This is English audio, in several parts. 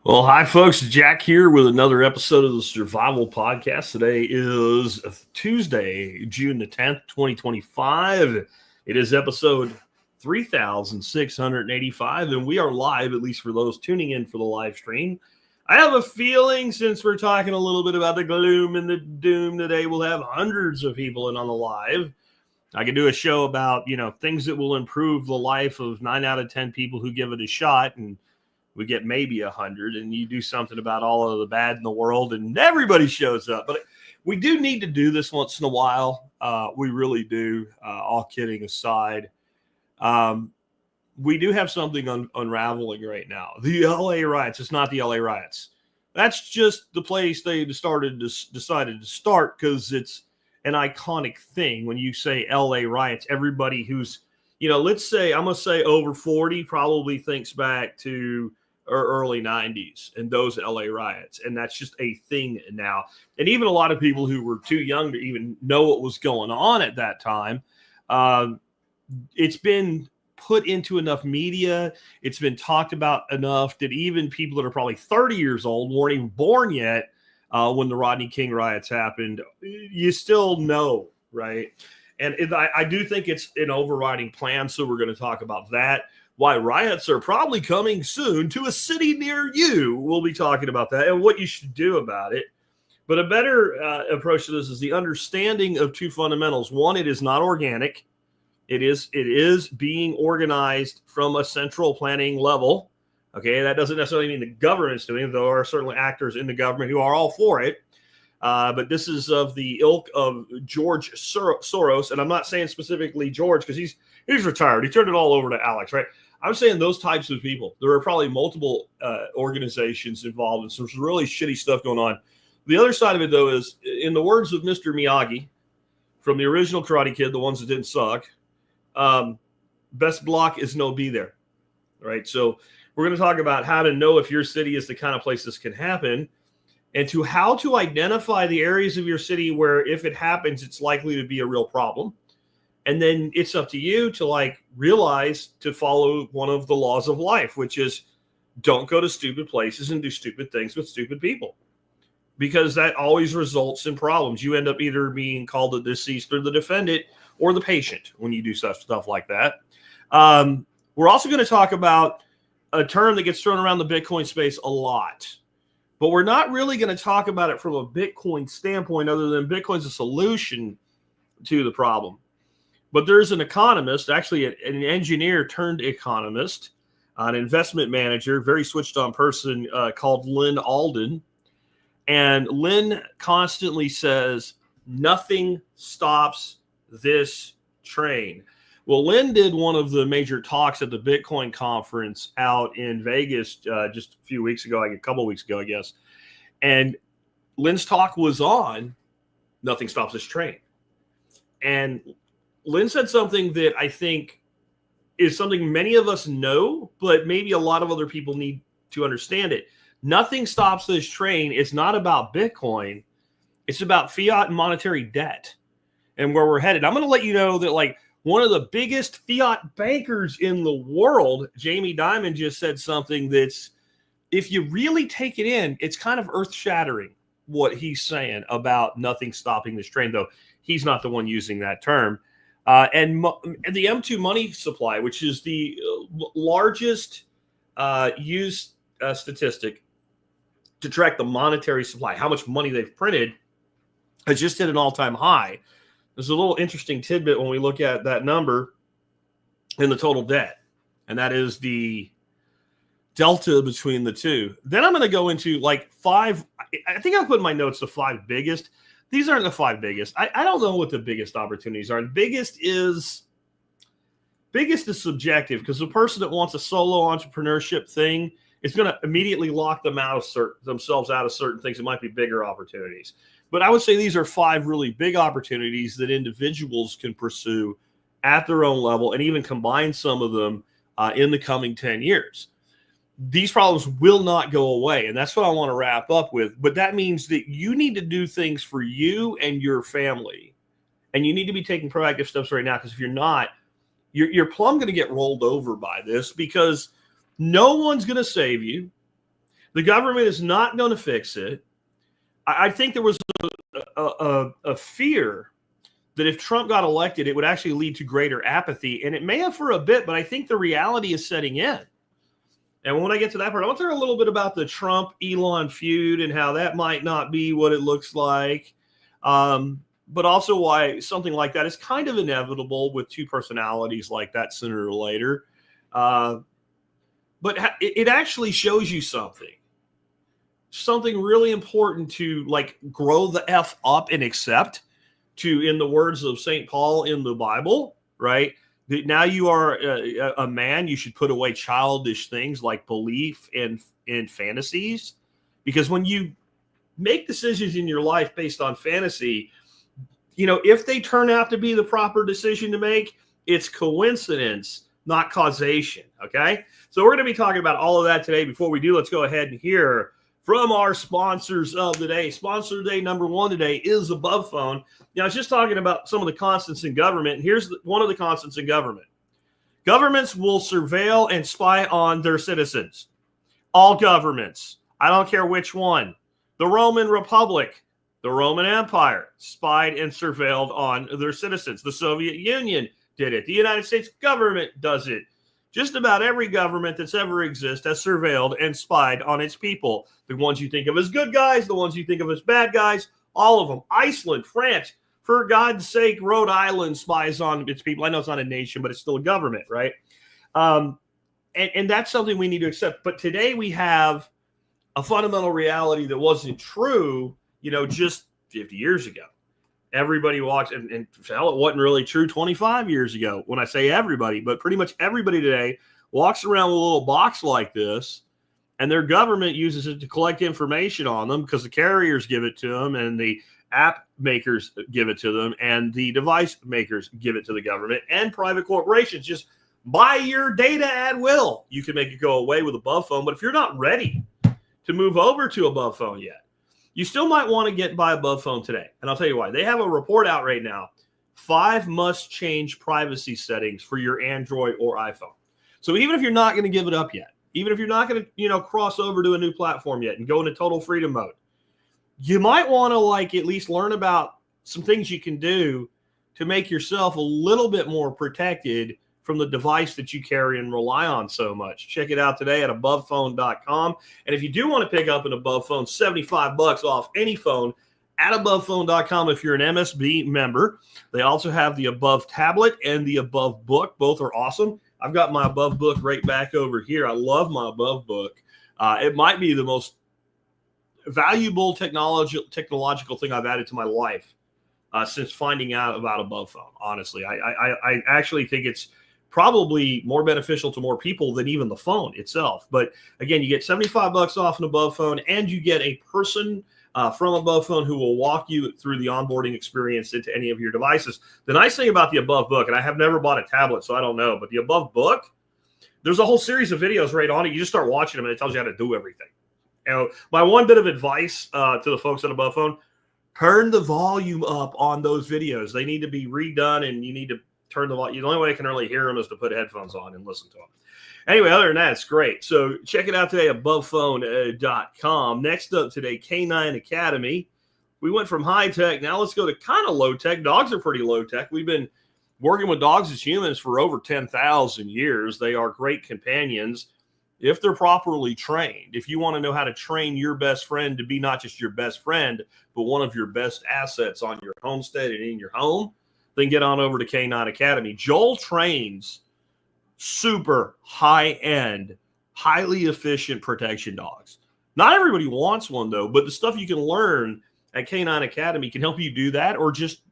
Well, hi, folks. Jack here with another episode of the Survival Podcast. Today is Tuesday, June the 10th, 2025. It is episode 3685, and we are live, at least for those tuning in for the live stream. I have a feeling, since we're talking a little bit about the gloom and the doom today, we'll have hundreds of people in on the live. I could do a show about, things that will improve the life of 9 out of 10 people who give it a shot, and we get maybe 100, and you do something about all of the bad in the world, and everybody shows up. But we do need to do this once in a while. We really do, all kidding aside. We do have something unraveling right now. The LA riots. It's not the LA riots. That's just the place they decided to start because it's an iconic thing. When you say LA riots, everybody who's, let's say, I'm going to say over 40 probably thinks back to early 90s and those LA riots. And that's just a thing now. And even a lot of people who were too young to even know what was going on at that time, it's been put into enough media. It's been talked about enough that even people that are probably 30 years old weren't even born yet when the Rodney King riots happened. You still know, right? And I do think it's an overriding plan. So we're going to talk about that. Why riots are probably coming soon to a city near you. We'll be talking about that and what you should do about it. But a better approach to this is the understanding of two fundamentals. One, it is not organic. It is being organized from a central planning level. Okay, that doesn't necessarily mean the government's doing it, though there are certainly actors in the government who are all for it. But this is of the ilk of George Soros, and I'm not saying specifically George because he's retired. He turned it all over to Alex, right? I'm saying those types of people. There are probably multiple organizations involved in some really shitty stuff going on. The other side of it, though, is in the words of Mr. Miyagi from the original Karate Kid, the ones that didn't suck, best block is no be there, right? So we're going to talk about how to know if your city is the kind of place this can happen and to how to identify the areas of your city where if it happens, it's likely to be a real problem. And then it's up to you to realize to follow one of the laws of life, which is don't go to stupid places and do stupid things with stupid people, because that always results in problems. You end up either being called the deceased or the defendant or the patient when you do stuff like that. We're also going to talk about a term that gets thrown around the Bitcoin space a lot, but we're not really going to talk about it from a Bitcoin standpoint other than Bitcoin's a solution to the problem. But there's an economist, actually an engineer turned economist, an investment manager, very switched on person called Lynn Alden. And Lynn constantly says, nothing stops this train. Well, Lynn did one of the major talks at the Bitcoin conference out in Vegas just a few weeks ago, a couple of weeks ago, I guess. And Lynn's talk was on nothing stops this train. And Lynn said something that I think is something many of us know, but maybe a lot of other people need to understand it. Nothing stops this train. It's not about Bitcoin. It's about fiat and monetary debt and where we're headed. I'm going to let you know that one of the biggest fiat bankers in the world, Jamie Dimon, just said something that's, if you really take it in, it's kind of earth-shattering what he's saying about nothing stopping this train, though he's not the one using that term. And the M2 money supply, which is the largest used statistic to track the monetary supply, how much money they've printed, has just hit an all-time high. There's a little interesting tidbit when we look at that number in the total debt, and that is the delta between the two. Then I'm going to go into five. I think I'll put in my notes the five biggest. These aren't the five biggest. I don't know what the biggest opportunities are. The biggest is subjective because the person that wants a solo entrepreneurship thing is going to immediately lock themselves out of certain things. It might be bigger opportunities. But I would say these are five really big opportunities that individuals can pursue at their own level and even combine some of them in the coming 10 years. These problems will not go away, and that's what I want to wrap up with. But that means that you need to do things for you and your family, and you need to be taking proactive steps right now, because if you're not, you're plumb going to get rolled over by this, because no one's going to save you. The government is not going to fix it. I think there was a fear that if Trump got elected, it would actually lead to greater apathy. And it may have for a bit, but I think the reality is setting in. And when I get to that part, I want to talk a little bit about the Trump-Elon feud and how that might not be what it looks like. But also why something like that is kind of inevitable with two personalities like that sooner or later. But it actually shows you something really important to like grow the F up and accept, to, in the words of St. Paul in the Bible, right? Now you are a man, you should put away childish things like belief in fantasies. Because when you make decisions in your life based on fantasy, if they turn out to be the proper decision to make, it's coincidence, not causation, okay? So we're going to be talking about all of that today. Before we do, let's go ahead and hear from our sponsors of the day. Sponsor day number one today is Above Phone. Now, I was just talking about some of the constants in government, and here's one of the constants in government. Governments will surveil and spy on their citizens. All governments. I don't care which one. The Roman Republic, the Roman Empire, spied and surveilled on their citizens. The Soviet Union did it. The United States government does it. Just about every government that's ever existed has surveilled and spied on its people. The ones you think of as good guys, the ones you think of as bad guys, all of them. Iceland, France, for God's sake, Rhode Island spies on its people. I know it's not a nation, but it's still a government, right? And that's something we need to accept. But today we have a fundamental reality that wasn't true, just 50 years ago. Everybody walks, and hell, it wasn't really true 25 years ago when I say everybody, but pretty much everybody today walks around with a little box like this, and their government uses it to collect information on them because the carriers give it to them, and the app makers give it to them, and the device makers give it to the government, and private corporations just buy your data at will. You can make it go away with Above Phone, but if you're not ready to move over to Above Phone yet, you still might want to get by Above Phone today. And I'll tell you why. They have a report out right now, 5 must-change privacy settings for your Android or iPhone. So even if you're not going to give it up yet, even if you're not going to, cross over to a new platform yet and go into total freedom mode, you might want to at least learn about some things you can do to make yourself a little bit more protected from the device that you carry and rely on so much. Check it out today at abovephone.com. And if you do want to pick up an Above Phone, $75 off any phone at abovephone.com if you're an MSB member. They also have the Above tablet and the Above book. Both are awesome. I've got my Above book right back over here. I love my Above book. It might be the most valuable technological thing I've added to my life since finding out about Above Phone. Honestly, I actually think it's probably more beneficial to more people than even the phone itself. But again, you get $75 off an Above Phone, and you get a person from Above Phone who will walk you through the onboarding experience into any of your devices. The nice thing about the Above book, and I have never bought a tablet, so I don't know, but the Above book, there's a whole series of videos right on it. You just start watching them, and it tells you how to do everything. My one bit of advice to the folks at Above Phone, turn the volume up on those videos. They need to be redone, and you need to turn the volume. The only way I can really hear them is to put headphones on and listen to them. Anyway, other than that, it's great. So check it out today at abovephone.com. Next up today, Canine Academy. We went from high tech. Now let's go to kind of low tech. Dogs are pretty low tech. We've been working with dogs as humans for over 10,000 years. They are great companions if they're properly trained. If you want to know how to train your best friend to be not just your best friend, but one of your best assets on your homestead and in your home, then get on over to Canine Academy. Joel trains super high-end, highly efficient protection dogs. Not everybody wants one, though, but the stuff you can learn at Canine Academy can help you do that, or just,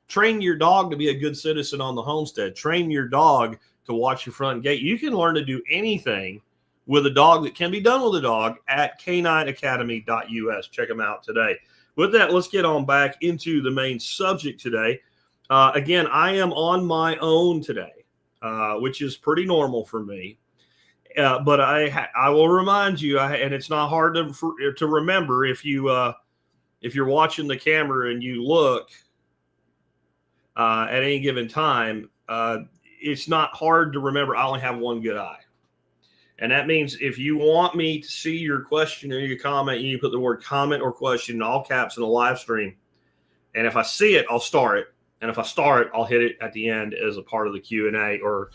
train your dog to be a good citizen on the homestead. Train your dog to watch your front gate. You can learn to do anything with a dog that can be done with a dog at canineacademy.us. Check them out today. With that, let's get on back into the main subject today. Again, I am on my own today, which is pretty normal for me. But I will remind you, and it's not hard to remember if you're watching the camera and you look at any given time. It's not hard to remember I only have one good eye. And that means if you want me to see your question or your comment, you put the word comment or question in all caps in the live stream. And if I see it, I'll star it. And if I star it, I'll hit it at the end as a part of the Q&A or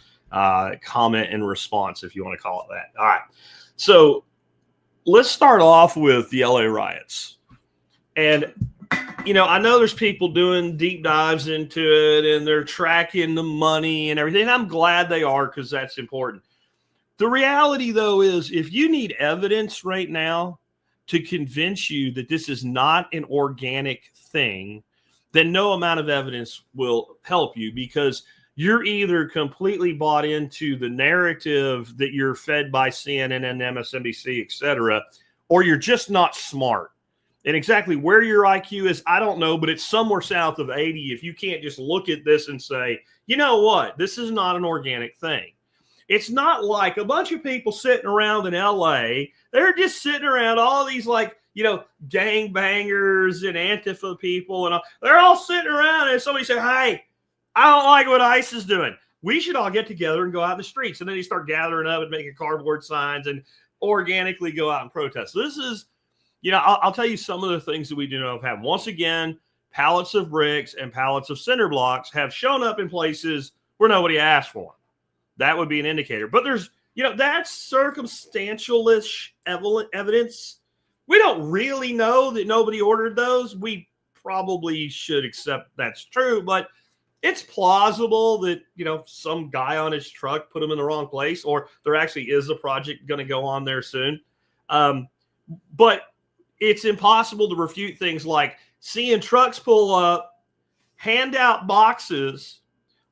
comment and response, if you want to call it that. All right. So let's start off with the LA riots. And, you know, I know there's people doing deep dives into it and they're tracking the money and everything. And I'm glad they are, because that's important. The reality, though, is if you need evidence right now to convince you that this is not an organic thing, then no amount of evidence will help you, because you're either completely bought into the narrative that you're fed by CNN and MSNBC, et cetera, or you're just not smart. And exactly where your IQ is, I don't know, but it's somewhere south of 80 if you can't just look at this and say, you know what, this is not an organic thing. It's not like a bunch of people sitting around in LA. They're just sitting around, all these, like, you know, gangbangers and Antifa people, and all, they're all sitting around, and somebody said, hey, I don't like what ICE is doing. We should all get together and go out in the streets. And then you start gathering up and making cardboard signs and organically go out and protest. So this is, you know, I'll tell you some of the things that we do know have. Once again, pallets of bricks and pallets of cinder blocks have shown up in places where nobody asked for them. That would be an indicator. But there's, you know, that's circumstantial-ish evidence. We don't really know that nobody ordered those. We probably should accept that's true, but it's plausible that, you know, some guy on his truck put them in the wrong place, or there actually is a project going to go on there soon. But it's impossible to refute things like seeing trucks pull up, hand out boxes,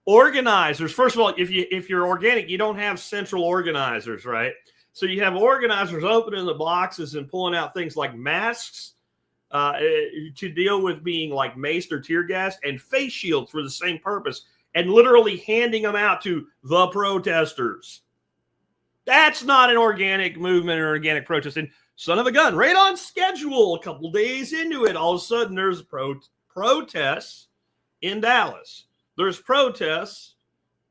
organizers. First of all, if you're organic, you don't have central organizers, right? So you have organizers opening the boxes and pulling out things like masks to deal with being like maced or tear gassed, and face shields for the same purpose, and literally handing them out to the protesters. That's not an organic movement or organic protest. And son of a gun, right on schedule, a couple days into it, all of a sudden there's protests in Dallas. There's protests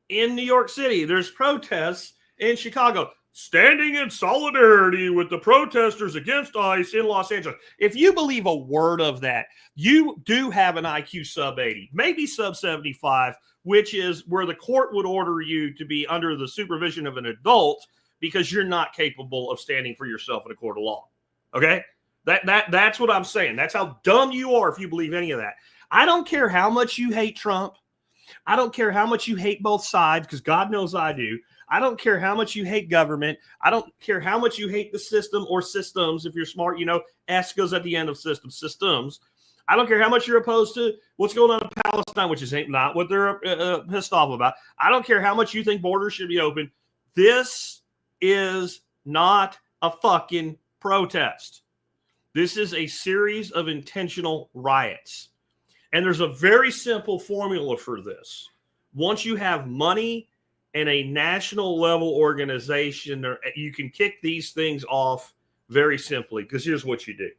in New York City. There's protests in Chicago, standing in solidarity with the protesters against ICE in Los Angeles. If you believe a word of that, you do have an IQ sub 80, maybe sub 75, which is where the court would order you to be under the supervision of an adult because you're not capable of standing for yourself in a court of law. Okay? That's what I'm saying. That's how dumb you are if you believe any of that. I don't care how much you hate Trump. I don't care how much you hate both sides, because God knows I do. I don't care how much you hate government. I don't care how much you hate the system or systems. If you're smart, you know, S goes at the end of systems. I don't care how much you're opposed to what's going on in Palestine, which is not what they're pissed off about. I don't care how much you think borders should be open. This is not a fucking protest. This is a series of intentional riots. And there's a very simple formula for this. Once you have money and a national level organization, you can kick these things off very simply, because here's what you do.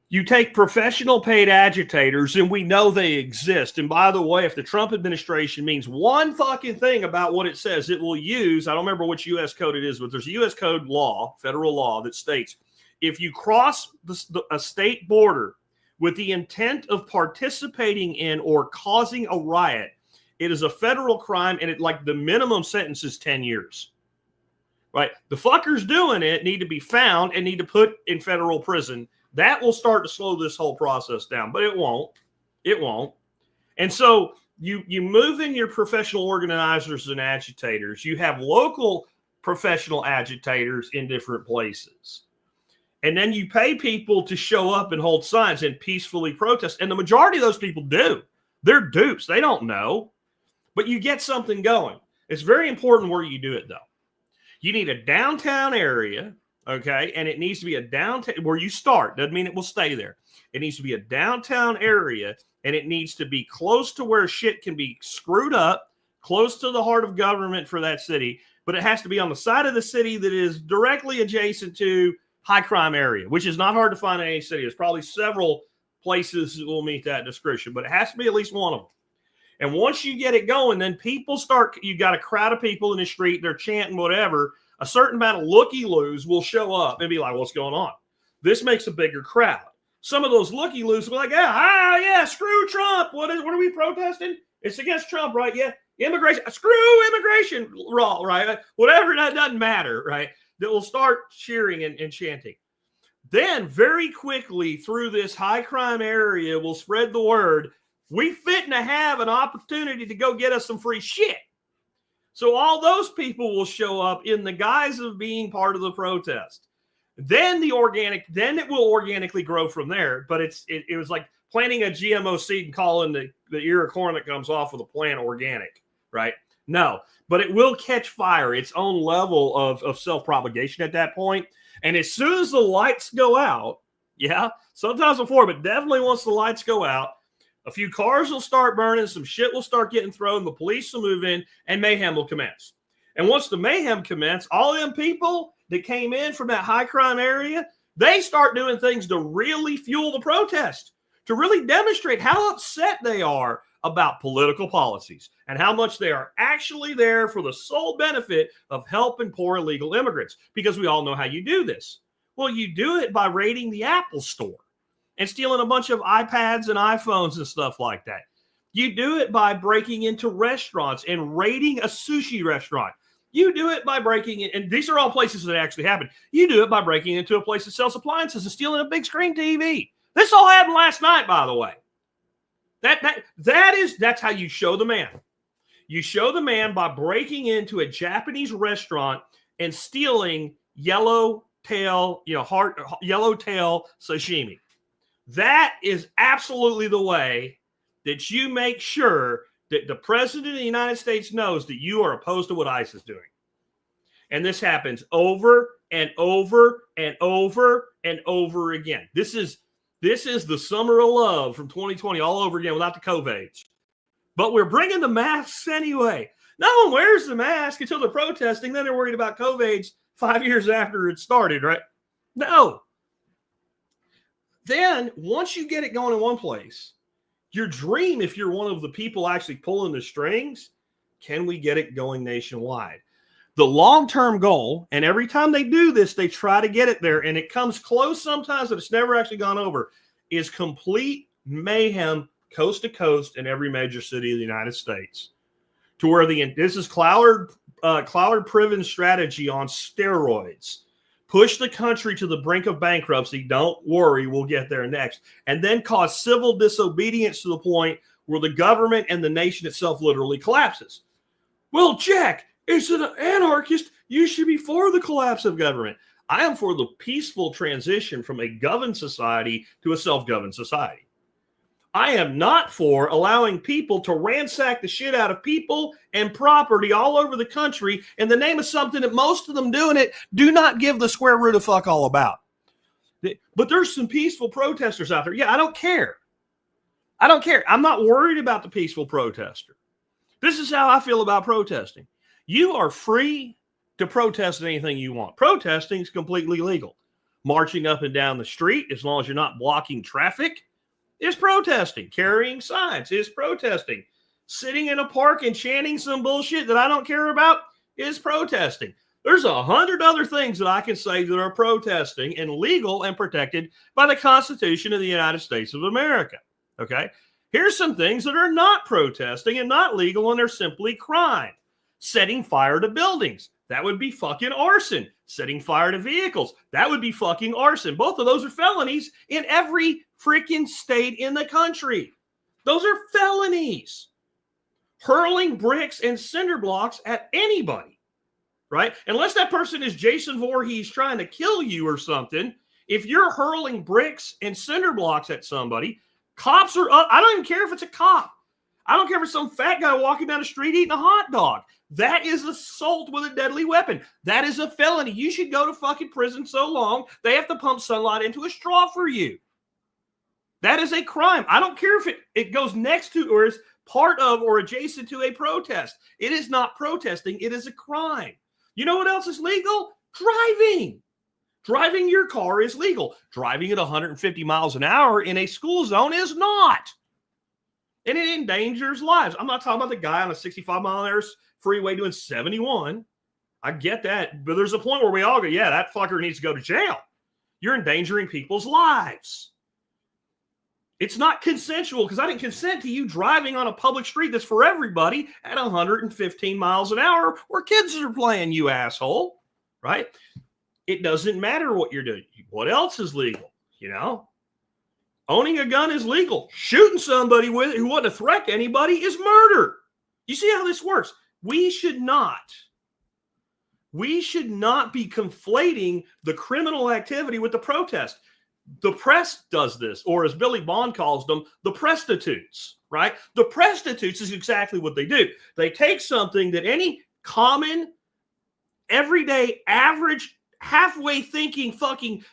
You take professional paid agitators, and we know they exist. And by the way, if the Trump administration means one fucking thing about what it says, it will use, I don't remember which U.S. code it is, but there's a U.S. code law, federal law, that states if you cross a state border with the intent of participating in or causing a riot, it is a federal crime, and the minimum sentence is 10 years. Right? The fuckers doing it need to be found and need to put in federal prison. That will start to slow this whole process down, but it won't. It won't. And so you move in your professional organizers and agitators. You have local professional agitators in different places. And then you pay people to show up and hold signs and peacefully protest. And the majority of those people do. They're dupes. They don't know. But you get something going. It's very important where you do it, though. You need a downtown area, okay? And it needs to be a downtown where you start. Doesn't mean it will stay there. It needs to be a downtown area, and it needs to be close to where shit can be screwed up, close to the heart of government for that city. But it has to be on the side of the city that is directly adjacent to high crime area, which is not hard to find in any city. There's probably several places that will meet that description, but it has to be at least one of them. And once you get it going, then people start, you got a crowd of people in the street, they're chanting whatever. a certain amount of looky-loos will show up and be like, what's going on? This makes a bigger crowd. Some of those looky-loos will be like, yeah, screw Trump. What are we protesting? It's against Trump, right? Yeah, immigration. Screw immigration law, right? Whatever, that doesn't matter, right? That will start cheering and chanting. Then very quickly through this high crime area will spread the word, we fitting to have an opportunity to go get us some free shit. So all those people will show up in the guise of being part of the protest. Then it will organically grow from there. But it was like planting a GMO seed and calling the ear of corn that comes off of the plant organic, right? No, but it will catch fire, its own level of self-propagation at that point. And as soon as the lights go out, sometimes before, but definitely once the lights go out, a few cars will start burning, some shit will start getting thrown, the police will move in, and mayhem will commence. And once the mayhem commence, all them people that came in from that high crime area, they start doing things to really fuel the protest, to really demonstrate how upset they are about political policies and how much they are actually there for the sole benefit of helping poor illegal immigrants. Because we all know how you do this. Well, you do it by raiding the Apple store and stealing a bunch of iPads and iPhones and stuff like that. You do it by breaking into restaurants and raiding a sushi restaurant. You do it by breaking in, and these are all places that actually happen. You do it by breaking into a place that sells appliances and stealing a big screen TV. This all happened last night, by the way. That's how you show the man. You show the man by breaking into a Japanese restaurant and stealing yellowtail sashimi. That is absolutely the way that you make sure that the president of the United States knows that you are opposed to what ICE is doing. And this happens over and over and over and over again. This is the summer of love from 2020 all over again without the COVIDs. But we're bringing the masks anyway. No one wears the mask until they're protesting. Then they're worried about COVIDs 5 years after it started, right? No. Then once you get it going in one place, your dream, if you're one of the people actually pulling the strings, can we get it going nationwide? The long-term goal, and every time they do this, they try to get it there, and it comes close sometimes, but it's never actually gone over, is complete mayhem coast to coast in every major city of the United States. To where this is Cloward-Priven strategy on steroids. Push the country to the brink of bankruptcy. Don't worry, we'll get there next. And then cause civil disobedience to the point where the government and the nation itself literally collapses. Well, Jack, as an anarchist, you should be for the collapse of government. I am for the peaceful transition from a governed society to a self-governed society. I am not for allowing people to ransack the shit out of people and property all over the country in the name of something that most of them doing it do not give the square root of fuck all about. But there's some peaceful protesters out there. Yeah, I don't care. I don't care. I'm not worried about the peaceful protester. This is how I feel about protesting. You are free to protest anything you want. Protesting is completely legal. Marching up and down the street, as long as you're not blocking traffic, is protesting. Carrying signs is protesting. Sitting in a park and chanting some bullshit that I don't care about is protesting. There's 100 other things that I can say that are protesting and legal and protected by the Constitution of the United States of America. Okay? Here's some things that are not protesting and not legal, and they're simply crime. Setting fire to buildings. That would be fucking arson. Setting fire to vehicles. That would be fucking arson. Both of those are felonies in every freaking state in the country. Those are felonies. Hurling bricks and cinder blocks at anybody, right? Unless that person is Jason Voorhees trying to kill you or something. If you're hurling bricks and cinder blocks at somebody, cops are up. I don't even care if it's a cop. I don't care if it's some fat guy walking down the street eating a hot dog. That is assault with a deadly weapon. That is a felony. You should go to fucking prison so long they have to pump sunlight into a straw for you. That is a crime. I don't care if it goes next to or is part of or adjacent to a protest. It is not protesting. It is a crime. You know what else is legal? Driving. Driving your car is legal. Driving at 150 miles an hour in a school zone is not. And it endangers lives. I'm not talking about the guy on a 65-mile-an-hour freeway doing 71. I get that. But there's a point where we all go, yeah, that fucker needs to go to jail. You're endangering people's lives. It's not consensual because I didn't consent to you driving on a public street that's for everybody at 115 miles an hour where kids are playing, you asshole, right? It doesn't matter what you're doing. What else is legal, you know? Owning a gun is legal. Shooting somebody with it who wasn't a threat to anybody is murder. You see how this works? We should not be conflating the criminal activity with the protest. The press does this, or as Billy Bond calls them, the prostitutes, right? The prostitutes is exactly what they do. They take something that any common, everyday, average, halfway thinking fucking,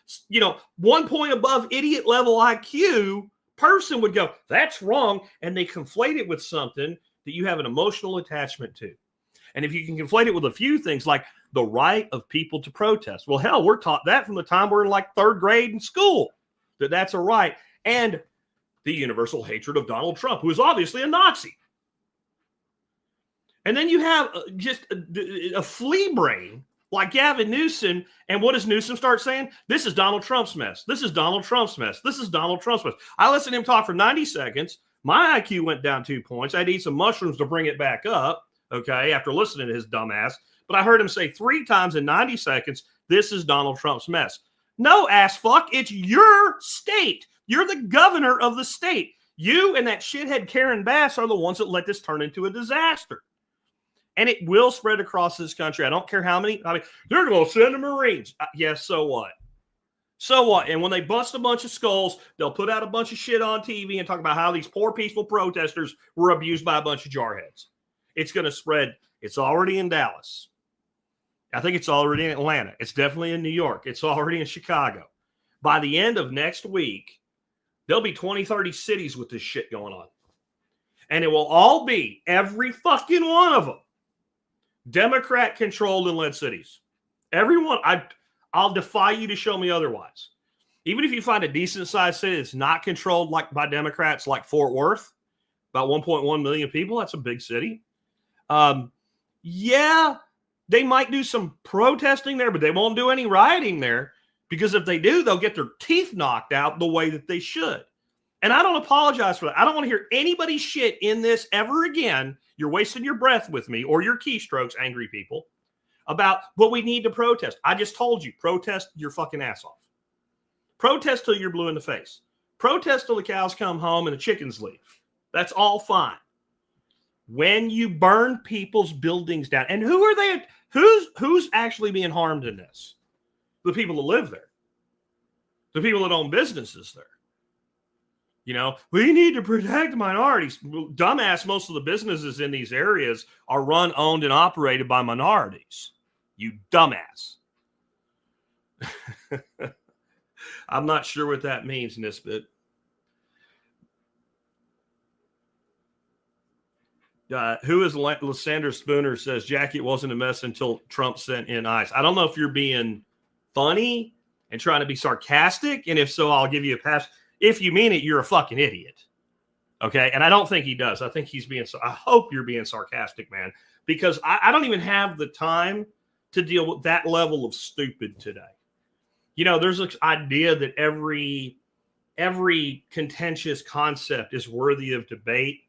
1 point above idiot level IQ person would go, that's wrong. And they conflate it with something that you have an emotional attachment to. And if you can conflate it with a few things like the right of people to protest. Well, hell, we're taught that from the time we're in like third grade in school, that's a right. And the universal hatred of Donald Trump, who is obviously a Nazi. And then you have just a flea brain like Gavin Newsom. And what does Newsom start saying? This is Donald Trump's mess. This is Donald Trump's mess. This is Donald Trump's mess. I listened to him talk for 90 seconds. My IQ went down 2 points. I had to eat some mushrooms to bring it back up, okay, after listening to his dumb ass. But I heard him say 3 times in 90 seconds, this is Donald Trump's mess. No, ass fuck, it's your state. You're the governor of the state. You and that shithead Karen Bass are the ones that let this turn into a disaster. And it will spread across this country. I don't care how many. I mean, they're going to send the Marines. Yes, so what? So what? And when they bust a bunch of skulls, they'll put out a bunch of shit on TV and talk about how these poor, peaceful protesters were abused by a bunch of jarheads. It's going to spread. It's already in Dallas. I think it's already in Atlanta. It's definitely in New York. It's already in Chicago. By the end of next week, there'll be 20, 30 cities with this shit going on. And it will all be, every fucking one of them, Democrat-controlled and led cities. Everyone, I'll defy you to show me otherwise. Even if you find a decent-sized city that's not controlled like by Democrats, like Fort Worth, about 1.1 million people, that's a big city. Yeah, they might do some protesting there, but they won't do any rioting there because if they do, they'll get their teeth knocked out the way that they should. And I don't apologize for that. I don't want to hear anybody shit in this ever again. You're wasting your breath with me or your keystrokes, angry people, about what we need to protest. I just told you, protest your fucking ass off. Protest till you're blue in the face. Protest till the cows come home and the chickens leave. That's all fine. When you burn people's buildings down, and who are they? Who's actually being harmed in this? The people that live there. The people that own businesses there. We need to protect minorities. Dumbass, most of the businesses in these areas are run, owned, and operated by minorities. You dumbass. I'm not sure what that means, Nisbet. Who is Lysander Spooner says, Jackie, it wasn't a mess until Trump sent in ICE. I don't know if you're being funny and trying to be sarcastic. And if so, I'll give you a pass. If you mean it, you're a fucking idiot. Okay. And I don't think he does. I think he's I hope you're being sarcastic, man, because I don't even have the time to deal with that level of stupid today. There's this idea that every contentious concept is worthy of debate.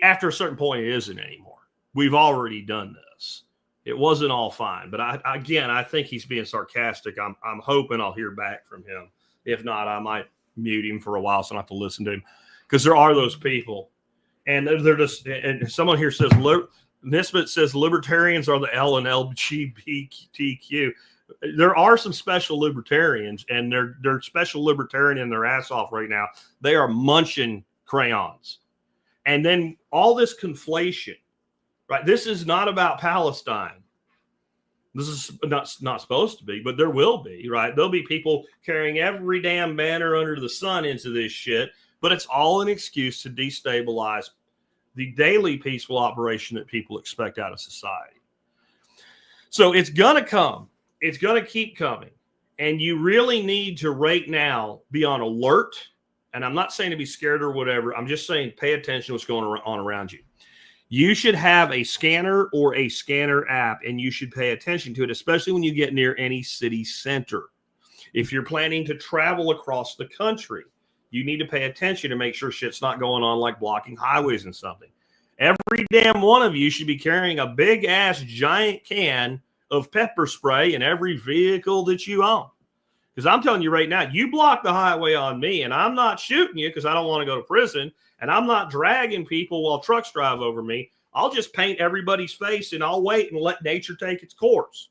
After a certain point, it isn't anymore. We've already done this. It wasn't all fine. But I think he's being sarcastic. I'm hoping I'll hear back from him. If not, I might mute him for a while so I don't have to listen to him. Because there are those people. And they're just, and someone here says, Nisbet says libertarians are the L and LGBTQ. There are some special libertarians, and they're special libertarian their ass off right now. They are munching crayons. And then all this conflation, right? This is not about Palestine. This is not supposed to be, but there will be, right? There'll be people carrying every damn banner under the sun into this shit, but it's all an excuse to destabilize the daily peaceful operation that people expect out of society. So it's going to come. It's going to keep coming. And you really need to right now be on alert. And I'm not saying to be scared or whatever. I'm just saying pay attention to what's going on around you. You should have a scanner or a scanner app, and you should pay attention to it, especially when you get near any city center. If you're planning to travel across the country, you need to pay attention to make sure shit's not going on like blocking highways and something. Every damn one of you should be carrying a big-ass giant can of pepper spray in every vehicle that you own. Because I'm telling you right now, you block the highway on me, and I'm not shooting you because I don't want to go to prison, and I'm not dragging people while trucks drive over me. I'll just paint everybody's face, and I'll wait and let nature take its course,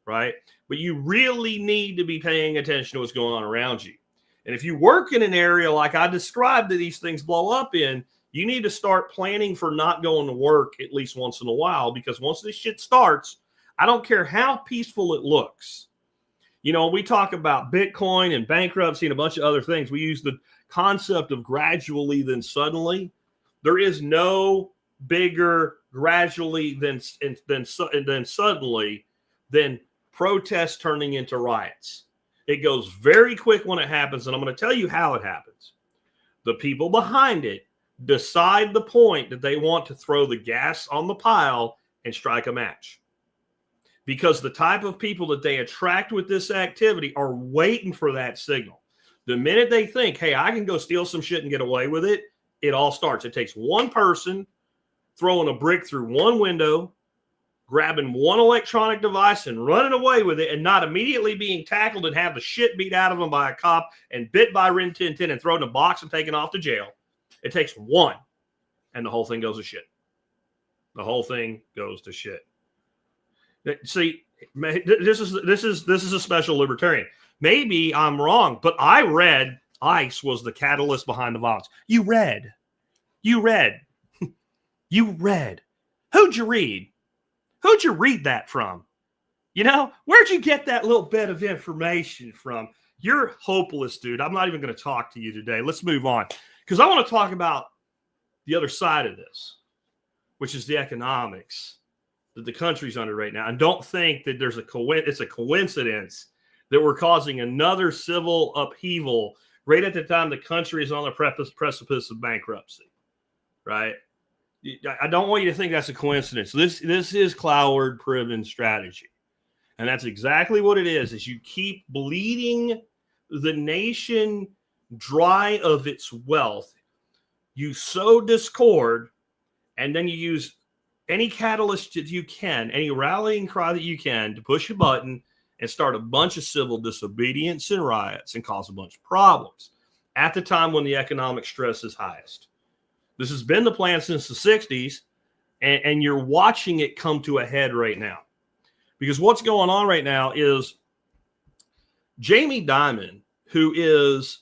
right? But you really need to be paying attention to what's going on around you. And if you work in an area like I described that these things blow up in, you need to start planning for not going to work at least once in a while, because once this shit starts, I don't care how peaceful it looks. You know, we talk about Bitcoin and bankruptcy and a bunch of other things. We use the concept of gradually than suddenly. There is no bigger gradually than suddenly than protests turning into riots. It goes very quick when it happens, and I'm going to tell you how it happens. The people behind it decide the point that they want to throw the gas on the pile and strike a match. Because the type of people that they attract with this activity are waiting for that signal. The minute they think, hey, I can go steal some shit and get away with it, it all starts. It takes one person throwing a brick through one window, grabbing one electronic device and running away with it, and not immediately being tackled and have the shit beat out of them by a cop and bit by Rin Tin Tin and thrown in a box and taken off to jail. It takes one, and the whole thing goes to shit. The whole thing goes to shit. See, this is a special libertarian. Maybe I'm wrong, but I read ICE was the catalyst behind the violence. You read. Who'd you read? Who'd you read that from? You know, where'd you get that little bit of information from? You're hopeless, dude. I'm not even going to talk to you today. Let's move on, because I want to talk about the other side of this, which is the economics that the country's under right now. And don't think that it's a coincidence that we're causing another civil upheaval right at the time the country is on the precipice of bankruptcy, right? I don't want you to think that's a coincidence. This is Cloward-Priven strategy. And that's exactly what it is you keep bleeding the nation dry of its wealth. You sow discord, and then you use any catalyst that you can, any rallying cry that you can to push a button and start a bunch of civil disobedience and riots and cause a bunch of problems at the time when the economic stress is highest. This has been the plan since the 60s, and you're watching it come to a head right now. Because what's going on right now is Jamie Dimon, who is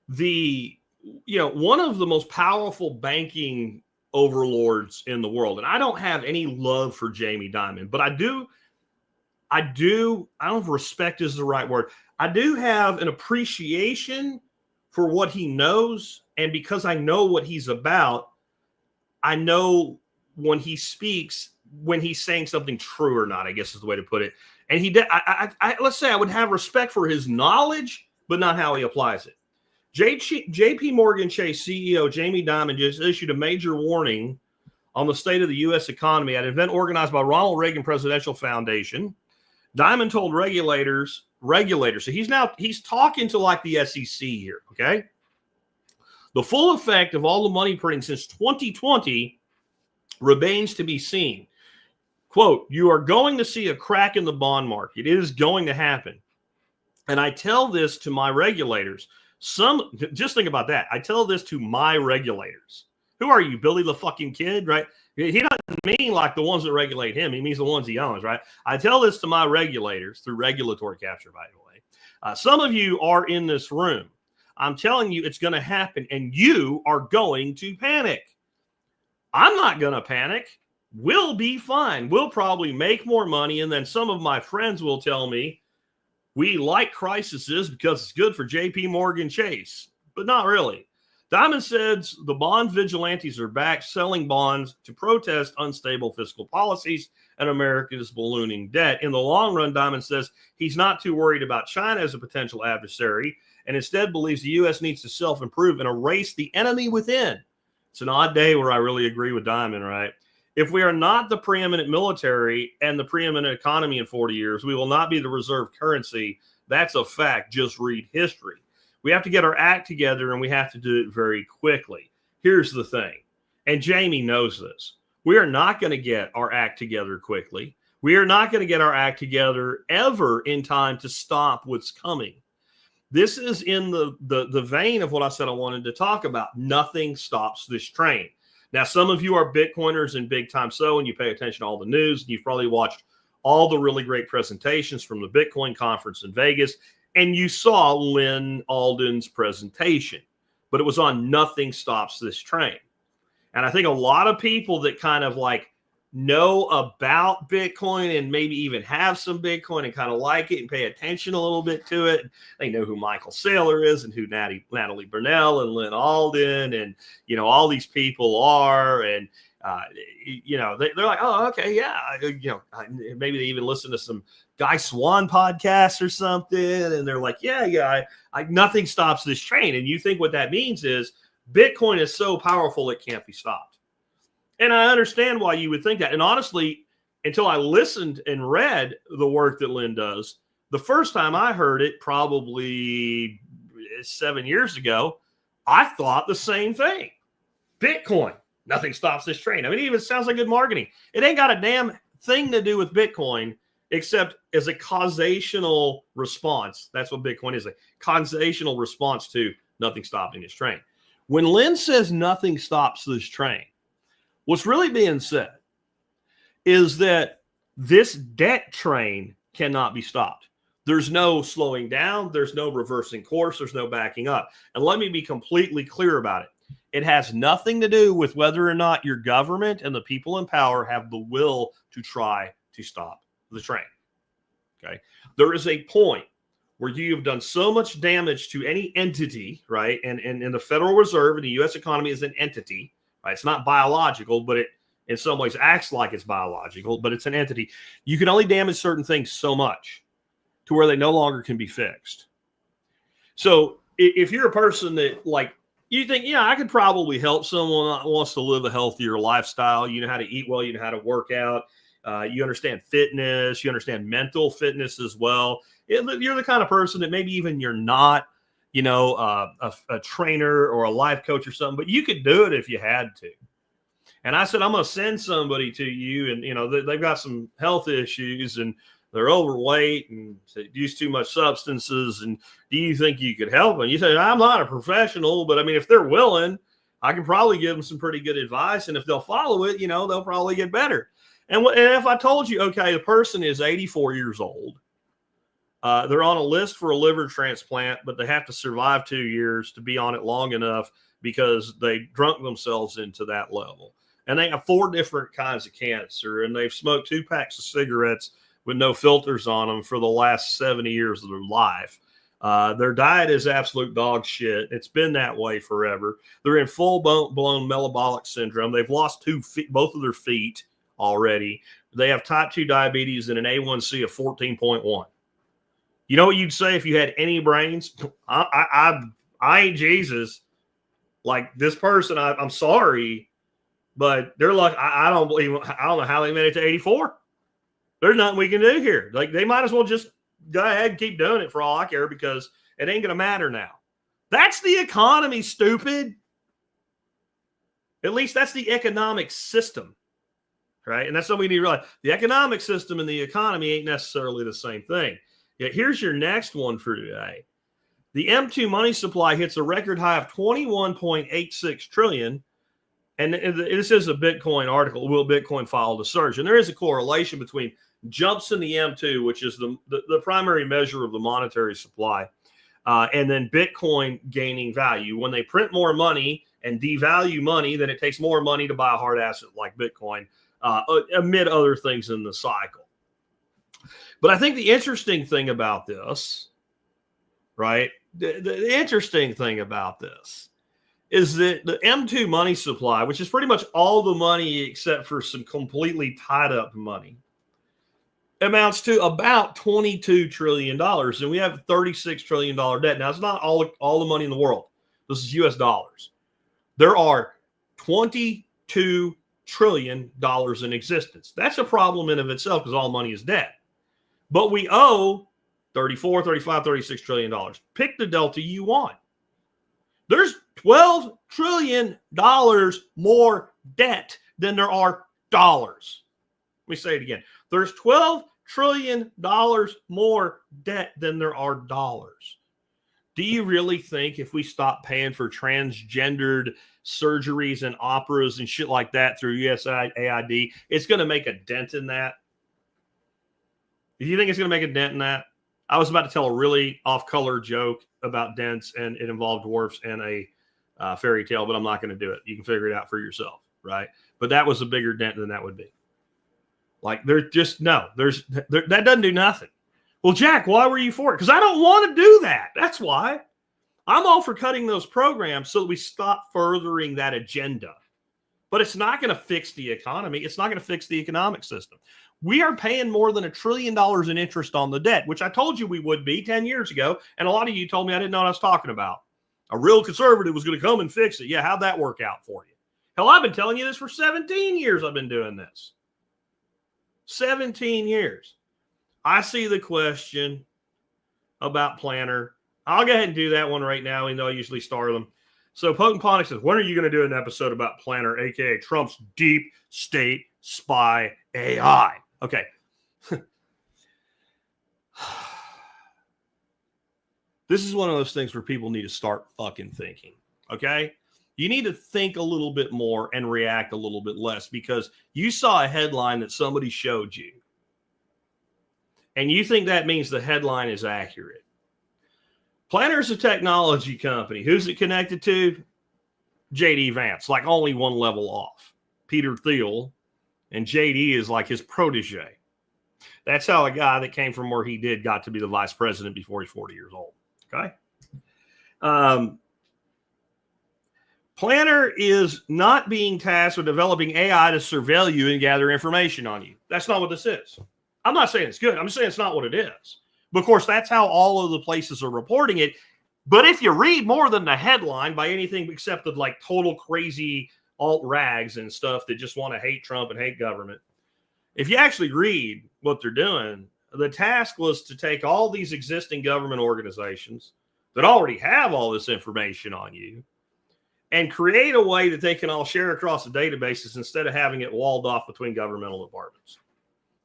one of the most powerful banking overlords in the world. And I don't have any love for Jamie Dimon, but I don't know if respect is the right word. I do have an appreciation for what he knows. And because I know what he's about, I know when he speaks, when he's saying something true or not, I guess is the way to put it. And he did. Let's say I would have respect for his knowledge, but not how he applies it. JP Morgan Chase CEO Jamie Dimon just issued a major warning on the state of the U.S. economy at an event organized by Ronald Reagan Presidential Foundation. Dimon told regulators. So he's talking to like the SEC here. Okay. The full effect of all the money printing since 2020 remains to be seen. Quote, you are going to see a crack in the bond market. It is going to happen. And I tell this to my regulators. Just think about that. I tell this to my regulators. Who are you, Billy the fucking Kid, right? He doesn't mean like the ones that regulate him. He means the ones he owns, right? I tell this to my regulators through regulatory capture, by the way. Some of you are in this room. I'm telling you it's going to happen, and you are going to panic. I'm not going to panic. We'll be fine. We'll probably make more money, and then some of my friends will tell me we like crises because it's good for JP Morgan Chase, but not really. Dimon says the bond vigilantes are back selling bonds to protest unstable fiscal policies and America's ballooning debt. In the long run, Dimon says he's not too worried about China as a potential adversary and instead believes the U.S. needs to self-improve and erase the enemy within It's an odd day where I really agree with Diamond, right? If we are not the preeminent military and the preeminent economy in 40 years, we will not be the reserve currency. That's a fact. Just read history. We have to get our act together, and we have to do it very quickly. Here's the thing, and Jamie knows this. We are not going to get our act together quickly. We are not going to get our act together ever in time to stop what's coming. This is in the vein of what I said I wanted to talk about. Nothing stops this train. Now, some of you are Bitcoiners and big time so, and you pay attention to all the news, and you've probably watched all the really great presentations from the Bitcoin conference in Vegas, and you saw Lynn Alden's presentation, but it was on nothing stops this train. And I think a lot of people that kind of like know about Bitcoin and maybe even have some Bitcoin and kind of like it and pay attention a little bit to it. They know who Michael Saylor is and who Natalie Burnell and Lynn Alden and, you know, all these people are. And, you know, they're like, oh, okay, yeah. You know, maybe they even listen to some Guy Swan podcasts or something. And they're like, yeah, nothing stops this train. And you think what that means is Bitcoin is so powerful, it can't be stopped. And I understand why you would think that. And honestly, until I listened and read the work that Lynn does, the first time I heard it, probably 7 years ago, I thought the same thing. Bitcoin, nothing stops this train. I mean, it even sounds like good marketing. It ain't got a damn thing to do with Bitcoin except as a causational response. That's what Bitcoin is, a causational response to nothing stopping this train. When Lynn says nothing stops this train, what's really being said is that this debt train cannot be stopped. There's no slowing down. There's no reversing course. There's no backing up. And let me be completely clear about it. It has nothing to do with whether or not your government and the people in power have the will to try to stop the train. Okay. There is a point where you have done so much damage to any entity, right? And the Federal Reserve and the U.S. economy is an entity. Right? It's not biological, but it in some ways acts like it's biological, but it's an entity. You can only damage certain things so much to where they no longer can be fixed. So if you're a person that like, you think, yeah, I could probably help someone that wants to live a healthier lifestyle. You know how to eat well, you know how to work out. You understand fitness, you understand mental fitness as well. You're the kind of person that maybe even you're not, you know, a trainer or a life coach or something, but you could do it if you had to. And I said, I'm going to send somebody to you, and, you know, they've got some health issues and they're overweight and use too much substances. And do you think you could help them? You say, I'm not a professional, but I mean, if they're willing, I can probably give them some pretty good advice. And if they'll follow it, you know, they'll probably get better. And if I told you, okay, the person is 84 years old, they're on a list for a liver transplant, but they have to survive 2 years to be on it long enough because they drunk themselves into that level. And they have 4 different kinds of cancer, and they've smoked 2 packs of cigarettes with no filters on them for the last 70 years of their life. Their diet is absolute dog shit. It's been that way forever. They're in full-blown metabolic syndrome. They've lost both of their feet already. They have type 2 diabetes and an A1C of 14.1. You know what you'd say if you had any brains? I ain't Jesus. Like this person, I'm sorry, but they're like, I don't know how they made it to 84. There's nothing we can do here. Like they might as well just go ahead and keep doing it for all I care because it ain't going to matter now. That's the economy, stupid. At least that's the economic system, right? And that's what we need to realize. The economic system and the economy ain't necessarily the same thing. Yet here's your next one for today. The M2 money supply hits a record high of 21.86 trillion. And this is a Bitcoin article. Will Bitcoin follow the surge? And there is a correlation between jumps in the M2, which is the primary measure of the monetary supply, and then Bitcoin gaining value. When they print more money and devalue money, then it takes more money to buy a hard asset like Bitcoin, amid other things in the cycle. But I think the interesting thing about this, right, the interesting thing about this is that the M2 money supply, which is pretty much all the money except for some completely tied up money, amounts to about $22 trillion. And we have $36 trillion debt. Now, it's not all the money in the world. This is U.S. dollars. There are $22 trillion in existence. That's a problem in of itself because all money is debt. But we owe 34, 35, 36 trillion dollars. Pick the delta you want. There's $12 trillion more debt than there are dollars. Let me say it again. There's $12 trillion more debt than there are dollars. Do you really think if we stop paying for transgendered surgeries and operas and shit like that through USAID, it's going to make a dent in that? Do you think it's going to make a dent in that? I was about to tell a really off-color joke about dents, and it involved dwarfs and a fairy tale, but I'm not going to do it. You can figure it out for yourself, right? But that was a bigger dent than that would be. Like, there's just, no, that doesn't do nothing. Well, Jack, why were you for it? Because I don't want to do that. That's why. I'm all for cutting those programs so that we stop furthering that agenda. But it's not going to fix the economy. It's not going to fix the economic system. We are paying more than $1 trillion in interest on the debt, which I told you we would be 10 years ago. And a lot of you told me I didn't know what I was talking about. A real conservative was going to come and fix it. Yeah, how'd that work out for you? Hell, I've been telling you this for 17 years. I've been doing this. 17 years. I see the question about Planner. I'll go ahead and do that one right now, even though I usually star them. So Potent Ponic says, when are you going to do an episode about Planner, a.k.a. Trump's deep state spy AI? Okay. This is one of those things where people need to start fucking thinking, okay? You need to think a little bit more and react a little bit less, because you saw a headline that somebody showed you, and you think that means the headline is accurate. Planner is a technology company. Who's it connected to? J.D. Vance, like only one level off. Peter Thiel, and J.D. is like his protege. That's how a guy that came from where he did got to be the vice president before he's 40 years old. Okay? Planner is not being tasked with developing AI to surveil you and gather information on you. That's not what this is. I'm not saying it's good. I'm just saying it's not what it is. But of course, that's how all of the places are reporting it. But if you read more than the headline by anything except the like total crazy alt rags and stuff that just want to hate Trump and hate government, if you actually read what they're doing, the task was to take all these existing government organizations that already have all this information on you and create a way that they can all share across the databases instead of having it walled off between governmental departments.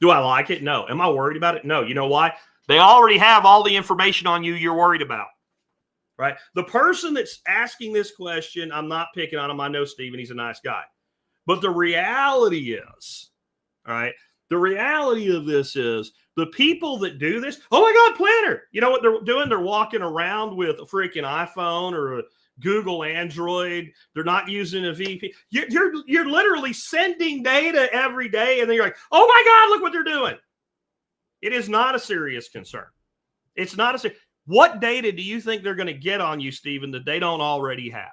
Do I like it? No. Am I worried about it? No. You know why? They already have all the information on you you're worried about, right? The person that's asking this question, I'm not picking on him. I know Steven, he's a nice guy. But the reality is, all right, the reality of this is the people that do this, oh my God, Planner. You know what they're doing? They're walking around with a freaking iPhone or a Google Android. They're not using a VP. You're literally sending data every day, and then you're like, oh my God, look what they're doing. It is not a serious concern. It's not a serious. What data do you think they're going to get on you, Stephen, that they don't already have?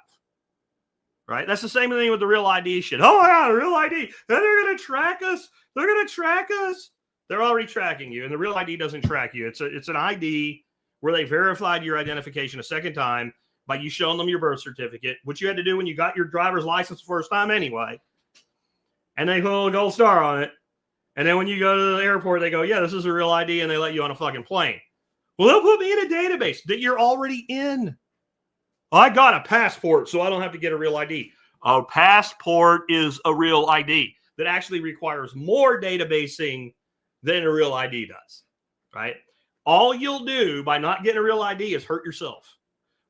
Right? That's the same thing with the Real ID shit. Oh my God, Real ID. They're going to track us. They're going to track us. They're already tracking you, and the Real ID doesn't track you. It's an ID where they verified your identification a second time by you showing them your birth certificate, which you had to do when you got your driver's license the first time anyway. And they put a little gold star on it. And then when you go to the airport, they go, yeah, this is a Real ID, and they let you on a fucking plane. Well, they'll put me in a database that you're already in. I got a passport, so I don't have to get a Real ID. A passport is a Real ID that actually requires more databasing than a Real ID does, right? All you'll do by not getting a Real ID is hurt yourself.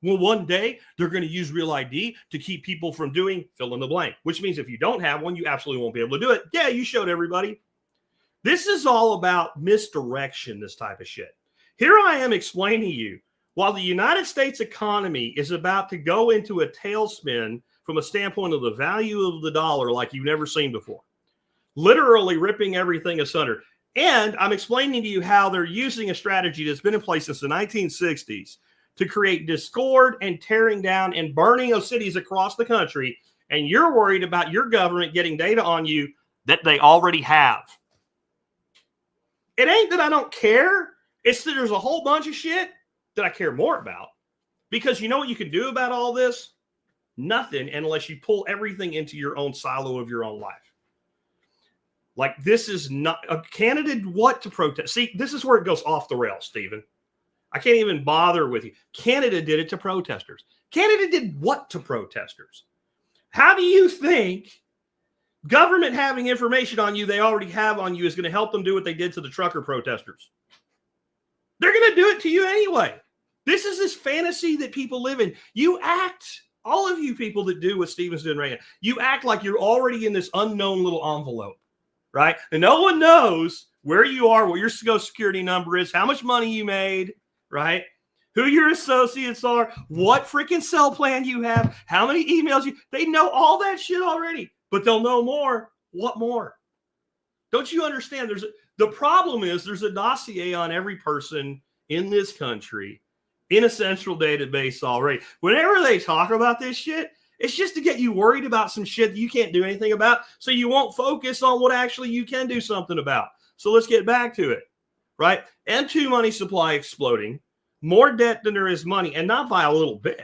Well, one day they're going to use Real ID to keep people from doing fill in the blank, which means if you don't have one, you absolutely won't be able to do it. Yeah, you showed everybody. This is all about misdirection, this type of shit. Here I am explaining to you, while the United States economy is about to go into a tailspin from a standpoint of the value of the dollar like you've never seen before, literally ripping everything asunder. And I'm explaining to you how they're using a strategy that's been in place since the 1960s to create discord and tearing down and burning of cities across the country. And you're worried about your government getting data on you that they already have. It ain't that I don't care. It's that there's a whole bunch of shit that I care more about. Because you know what you can do about all this? Nothing unless you pull everything into your own silo of your own life. Like, this is not a candidate. What to protest? See, this is where it goes off the rails, Stephen. I can't even bother with you. Canada did it to protesters. Canada did what to protesters? How do you think government having information on you they already have on you is going to help them do what they did to the trucker protesters? They're going to do it to you anyway. This is this fantasy that people live in. You act, all of you people that do what Stephen's doing right now, you act like you're already in this unknown little envelope, right? And no one knows where you are, what your social security number is, how much money you made, right? Who your associates are, what freaking cell plan you have, how many emails they know all that shit already, but they'll know more. What more? Don't you understand? The problem is there's a dossier on every person in this country in a central database already. Whenever they talk about this shit, it's just to get you worried about some shit that you can't do anything about, so you won't focus on what actually you can do something about. So let's get back to it, right? M2 money supply exploding, more debt than there is money, and not by a little bit.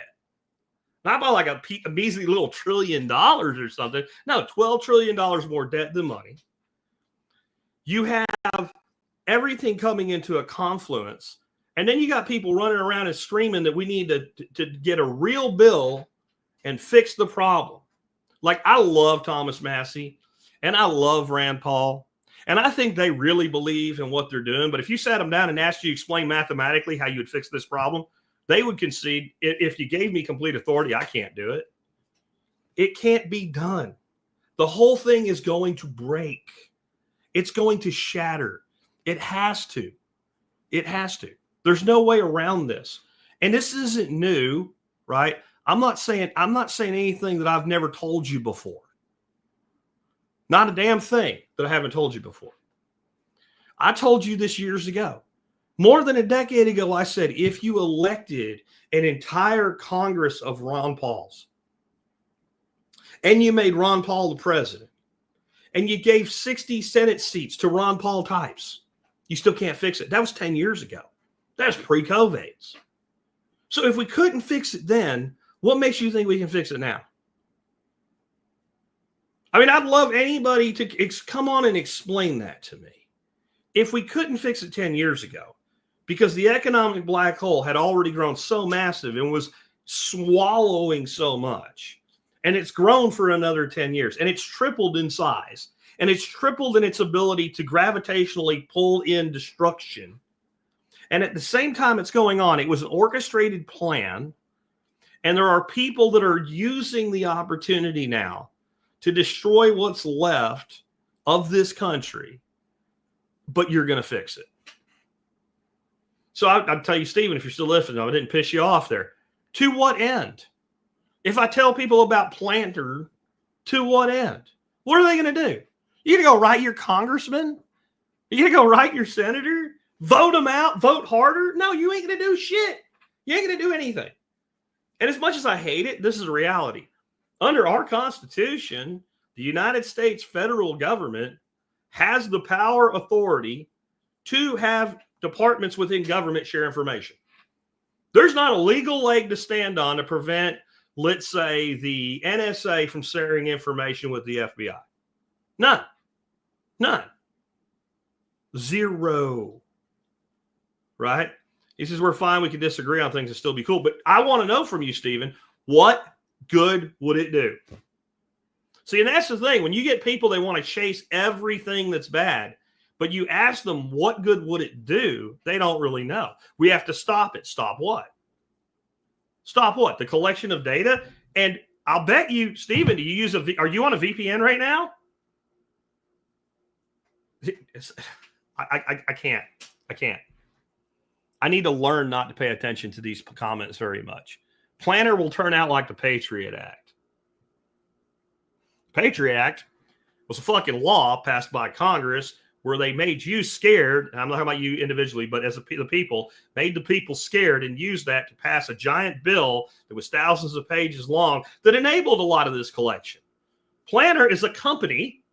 Not by like a measly little $1 trillion or something. No, $12 trillion more debt than money. You have everything coming into a confluence. And then you got people running around and screaming that we need to get a real bill and fix the problem. Like, I love Thomas Massey and I love Rand Paul. And I think they really believe in what they're doing. But if you sat them down and asked you to explain mathematically how you would fix this problem, they would concede, if you gave me complete authority, I can't do it. It can't be done. The whole thing is going to break. It's going to shatter. It has to. It has to. There's no way around this. And this isn't new, right? I'm not saying anything that I've never told you before. Not a damn thing that I haven't told you before. I told you this years ago. More than a decade ago, I said, if you elected an entire Congress of Ron Pauls and you made Ron Paul the president and you gave 60 Senate seats to Ron Paul types, you still can't fix it. That was 10 years ago. That was pre-COVID. So if we couldn't fix it then, what makes you think we can fix it now? I mean, I'd love anybody to come on and explain that to me. If we couldn't fix it 10 years ago, because the economic black hole had already grown so massive and was swallowing so much, and it's grown for another 10 years, and it's tripled in size, and it's tripled in its ability to gravitationally pull in destruction. And at the same time it's going on, it was an orchestrated plan, and there are people that are using the opportunity now to destroy what's left of this country, but you're going to fix it. So I'll tell you, Stephen, if you're still listening, I didn't piss you off there. To what end? If I tell people about Planter, to what end? What are they going to do? You going to go write your congressman? You going to go write your senator? Vote them out? Vote harder? No, you ain't going to do shit. You ain't going to do anything. And as much as I hate it, this is a reality. Under our Constitution, the United States federal government has the power authority to have departments within government share information. There's not a legal leg to stand on to prevent, let's say, the NSA from sharing information with the FBI. None. None. Zero. Right? He says, we're fine. We can disagree on things and still be cool. But I want to know from you, Stephen, what good would it do? See, and that's the thing. When you get people, they want to chase everything that's bad, but you ask them, what good would it do? They don't really know. We have to stop it. Stop what? Stop what? The collection of data? And I'll bet you, Stephen, are you on a VPN right now? I can't. I need to learn not to pay attention to these comments very much. Planner will turn out like the Patriot Act. Patriot Act was a fucking law passed by Congress where they made you scared. And I'm not talking about you individually, but as the people, made the people scared and used that to pass a giant bill that was thousands of pages long that enabled a lot of this collection. Planner is a company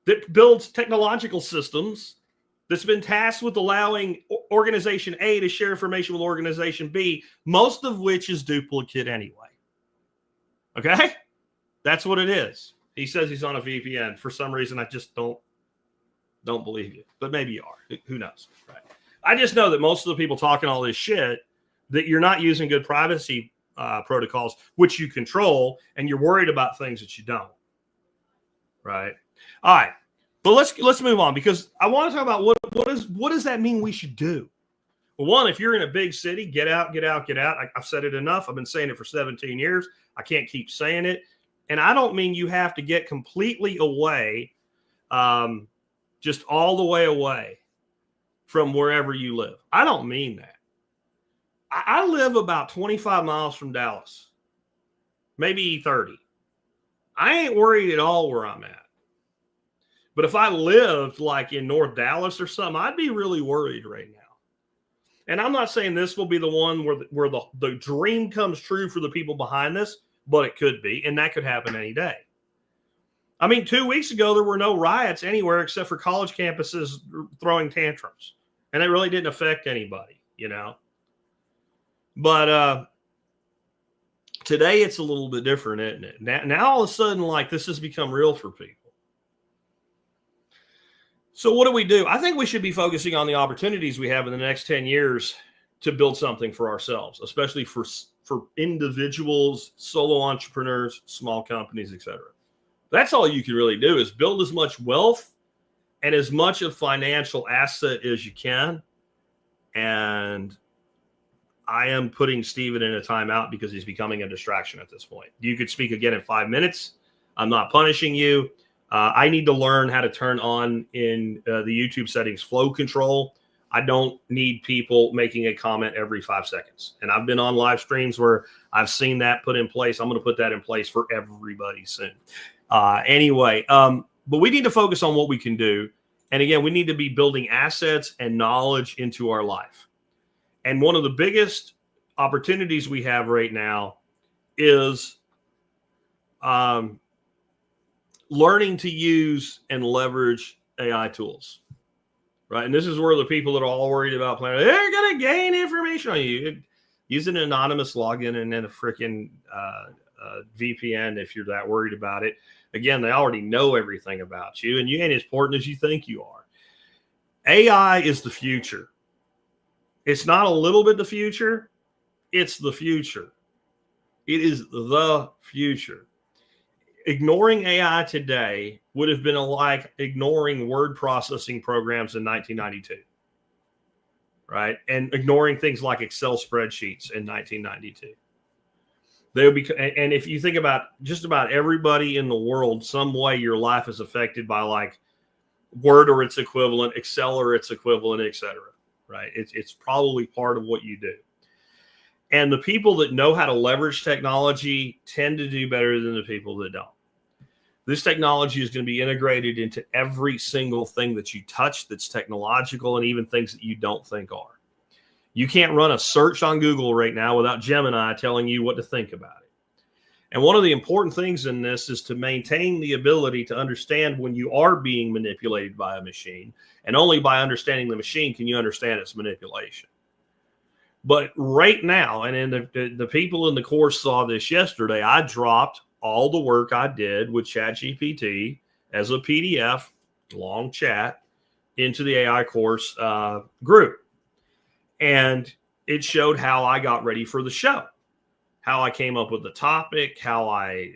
that builds technological systems that's been tasked with allowing Organization A to share information with Organization B, most of which is duplicate anyway. Okay? That's what it is. He says he's on a VPN. For some reason, I just don't believe you. But maybe you are. Who knows? Right? I just know that most of the people talking all this shit, that you're not using good privacy protocols, which you control, and you're worried about things that you don't. Right? All right. But let's move on, because I want to talk about what does that mean we should do? Well, one, if you're in a big city, get out, get out, get out. I've said it enough. I've been saying it for 17 years. I can't keep saying it. And I don't mean you have to get completely away, just all the way away from wherever you live. I don't mean that. I live about 25 miles from Dallas, maybe 30. I ain't worried at all where I'm at. But if I lived like in North Dallas or something, I'd be really worried right now. And I'm not saying this will be the one where the dream comes true for the people behind this, but it could be, and that could happen any day. I mean, 2 weeks ago, there were no riots anywhere except for college campuses throwing tantrums. And it really didn't affect anybody, you know. But today it's a little bit different, isn't it? Now all of a sudden, like, this has become real for people. So what do? I think we should be focusing on the opportunities we have in the next 10 years to build something for ourselves, especially for individuals, solo entrepreneurs, small companies, etc. That's all you can really do, is build as much wealth and as much of financial asset as you can. And I am putting Steven in a timeout because he's becoming a distraction at this point. You could speak again in 5 minutes. I'm not punishing you. I need to learn how to turn on in the YouTube settings flow control. I don't need people making a comment every 5 seconds. And I've been on live streams where I've seen that put in place. I'm going to put that in place for everybody soon. Anyway, but we need to focus on what we can do. And again, we need to be building assets and knowledge into our life. And one of the biggest opportunities we have right now is learning to use and leverage AI tools, right? And this is where the people that are all worried about planning, they're going to gain information on you. Use an anonymous login and then a freaking VPN if you're that worried about it. Again, they already know everything about you, and you ain't as important as you think you are. AI is the future. It's not a little bit the future. It's the future. It is the future. Ignoring AI today would have been like ignoring word processing programs in 1992, right? And ignoring things like Excel spreadsheets in 1992. They would be, and if you think about just about everybody in the world, some way your life is affected by like Word or its equivalent, Excel or its equivalent, etc. Right? It's probably part of what you do. And the people that know how to leverage technology tend to do better than the people that don't. This technology is going to be integrated into every single thing that you touch that's technological, and even things that you don't think are. You can't run a search on Google right now without Gemini telling you what to think about it. And one of the important things in this is to maintain the ability to understand when you are being manipulated by a machine. And only by understanding the machine can you understand its manipulation. But right now, and the people in the course saw this yesterday, I dropped all the work I did with ChatGPT as a PDF, long chat, into the AI course group. And it showed how I got ready for the show, how I came up with the topic, how I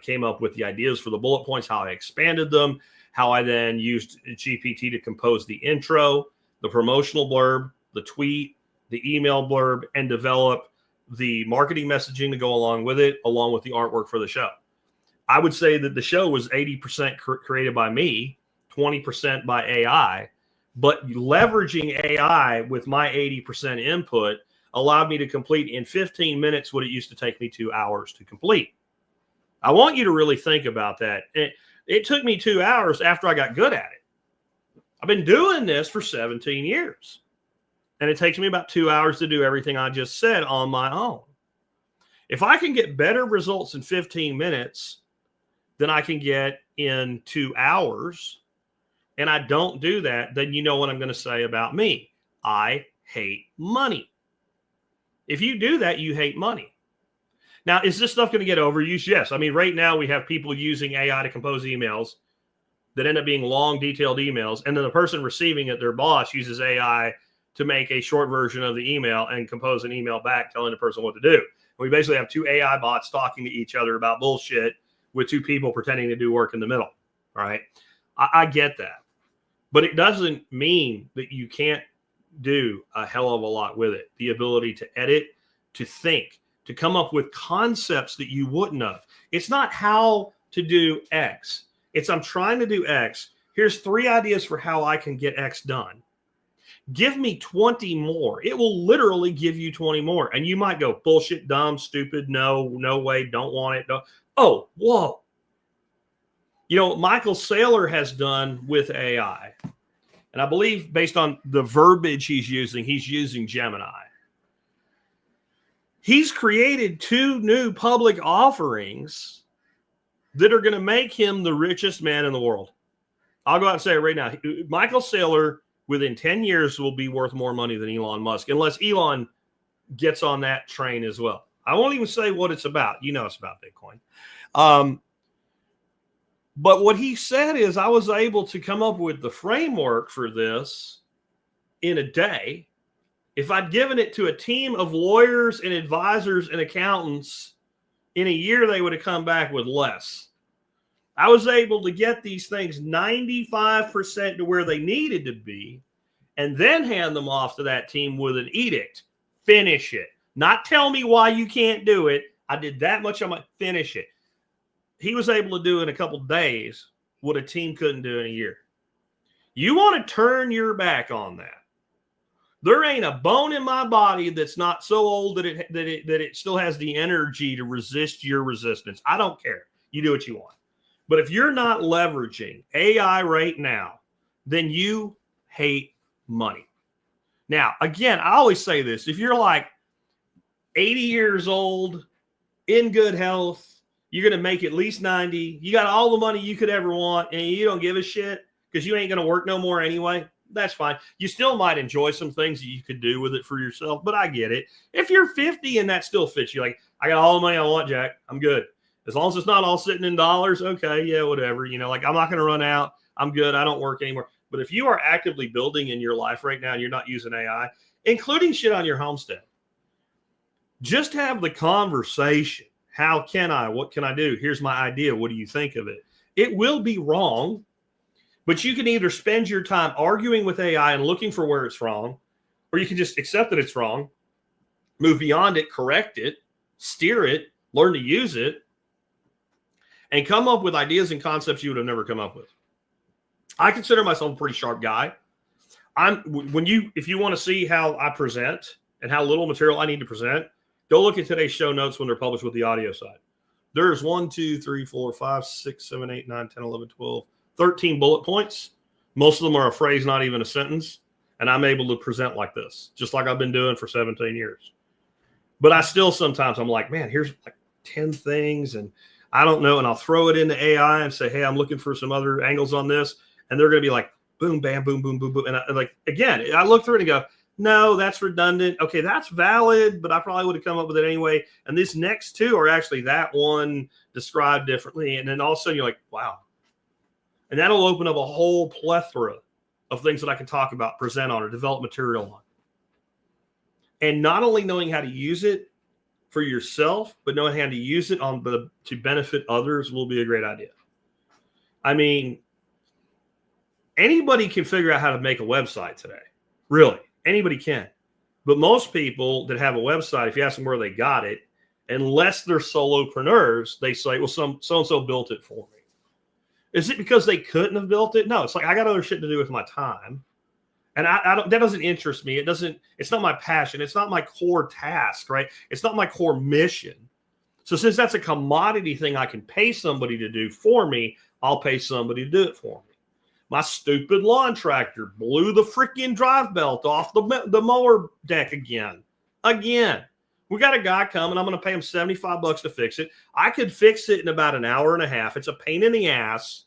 came up with the ideas for the bullet points, how I expanded them, how I then used GPT to compose the intro, the promotional blurb, the tweet, the email blurb, and develop the marketing messaging to go along with it, along with the artwork for the show. I would say that the show was 80% created by me, 20% by AI, but leveraging AI with my 80% input allowed me to complete in 15 minutes what it used to take me 2 hours to complete. I want you to really think about that. It took me 2 hours after I got good at it. I've been doing this for 17 years. And it takes me about 2 hours to do everything I just said on my own. If I can get better results in 15 minutes than I can get in 2 hours, and I don't do that, then you know what I'm going to say about me. I hate money. If you do that, you hate money. Now, is this stuff going to get overused? Yes. I mean, right now we have people using AI to compose emails that end up being long, detailed emails. And then the person receiving it, their boss, uses AI to make a short version of the email and compose an email back telling the person what to do. And we basically have two AI bots talking to each other about bullshit with two people pretending to do work in the middle. All right. I get that. But it doesn't mean that you can't do a hell of a lot with it. The ability to edit, to think, to come up with concepts that you wouldn't have. It's not how to do X. It's I'm trying to do X. Here's 3 ideas for how I can get X done. Give me 20 more. It will literally give you 20 more. And you might go, bullshit, dumb, stupid, no way, don't want it. Don't. Oh, whoa. You know, what Michael Saylor has done with AI, and I believe based on the verbiage he's using Gemini. He's created 2 new public offerings that are going to make him the richest man in the world. I'll go out and say it right now. Michael Saylor, within 10 years, will be worth more money than Elon Musk, unless Elon gets on that train as well. I won't even say what it's about. You know it's about Bitcoin. But what he said is I was able to come up with the framework for this in a day. If I'd given it to a team of lawyers and advisors and accountants, in a year, they would have come back with less. I was able to get these things 95% to where they needed to be and then hand them off to that team with an edict. Finish it. Not tell me why you can't do it. I did that much. I'm going to finish it. He was able to do in a couple of days what a team couldn't do in a year. You want to turn your back on that. There ain't a bone in my body that's not so old that it still has the energy to resist your resistance. I don't care. You do what you want. But if you're not leveraging AI right now, then you hate money. Now, again, I always say this. If you're like 80 years old, in good health, you're going to make at least 90. You got all the money you could ever want, and you don't give a shit because you ain't going to work no more anyway. That's fine. You still might enjoy some things that you could do with it for yourself, but I get it. If you're 50 and that still fits you, like, I got all the money I want, Jack, I'm good. As long as it's not all sitting in dollars, okay, yeah, whatever. You know, like, I'm not going to run out. I'm good. I don't work anymore. But if you are actively building in your life right now and you're not using AI, including shit on your homestead, just have the conversation. How can I? What can I do? Here's my idea. What do you think of it? It will be wrong. But you can either spend your time arguing with AI and looking for where it's wrong, or you can just accept that it's wrong, move beyond it, correct it, steer it, learn to use it, and come up with ideas and concepts you would have never come up with. I consider myself a pretty sharp guy. If you want to see how I present and how little material I need to present, go look at today's show notes when they're published with the audio side. There's 1, 2, 3, 4, 5, 6, 7, 8, 9, 10, 11, 12, 13 bullet points. Most of them are a phrase, not even a sentence. And I'm able to present like this, just like I've been doing for 17 years. But I still sometimes I'm like, man, here's like 10 things and I don't know. And I'll throw it into AI and say, hey, I'm looking for some other angles on this. And they're going to be like, boom, bam, boom, boom, boom, boom. And I look through it and go, no, that's redundant. Okay, that's valid, but I probably would have come up with it anyway. And these next 2 are actually that one described differently. And then all of a sudden you're like, wow. And that'll open up a whole plethora of things that I can talk about, present on, or develop material on. And not only knowing how to use it for yourself, but knowing how to use it to benefit others will be a great idea. I mean, anybody can figure out how to make a website today. Really, anybody can. But most people that have a website, if you ask them where they got it, unless they're solopreneurs, they say, well, so-and-so built it for me. Is it because they couldn't have built it? No, it's like I got other shit to do with my time. And I don't, that doesn't interest me. It's not my passion. It's not my core task, right? It's not my core mission. So since that's a commodity thing I can pay somebody to do for me, I'll pay somebody to do it for me. My stupid lawn tractor blew the freaking drive belt off the mower deck again. We got a guy coming. I'm going to pay him $75 to fix it. I could fix it in about an hour and a half. It's a pain in the ass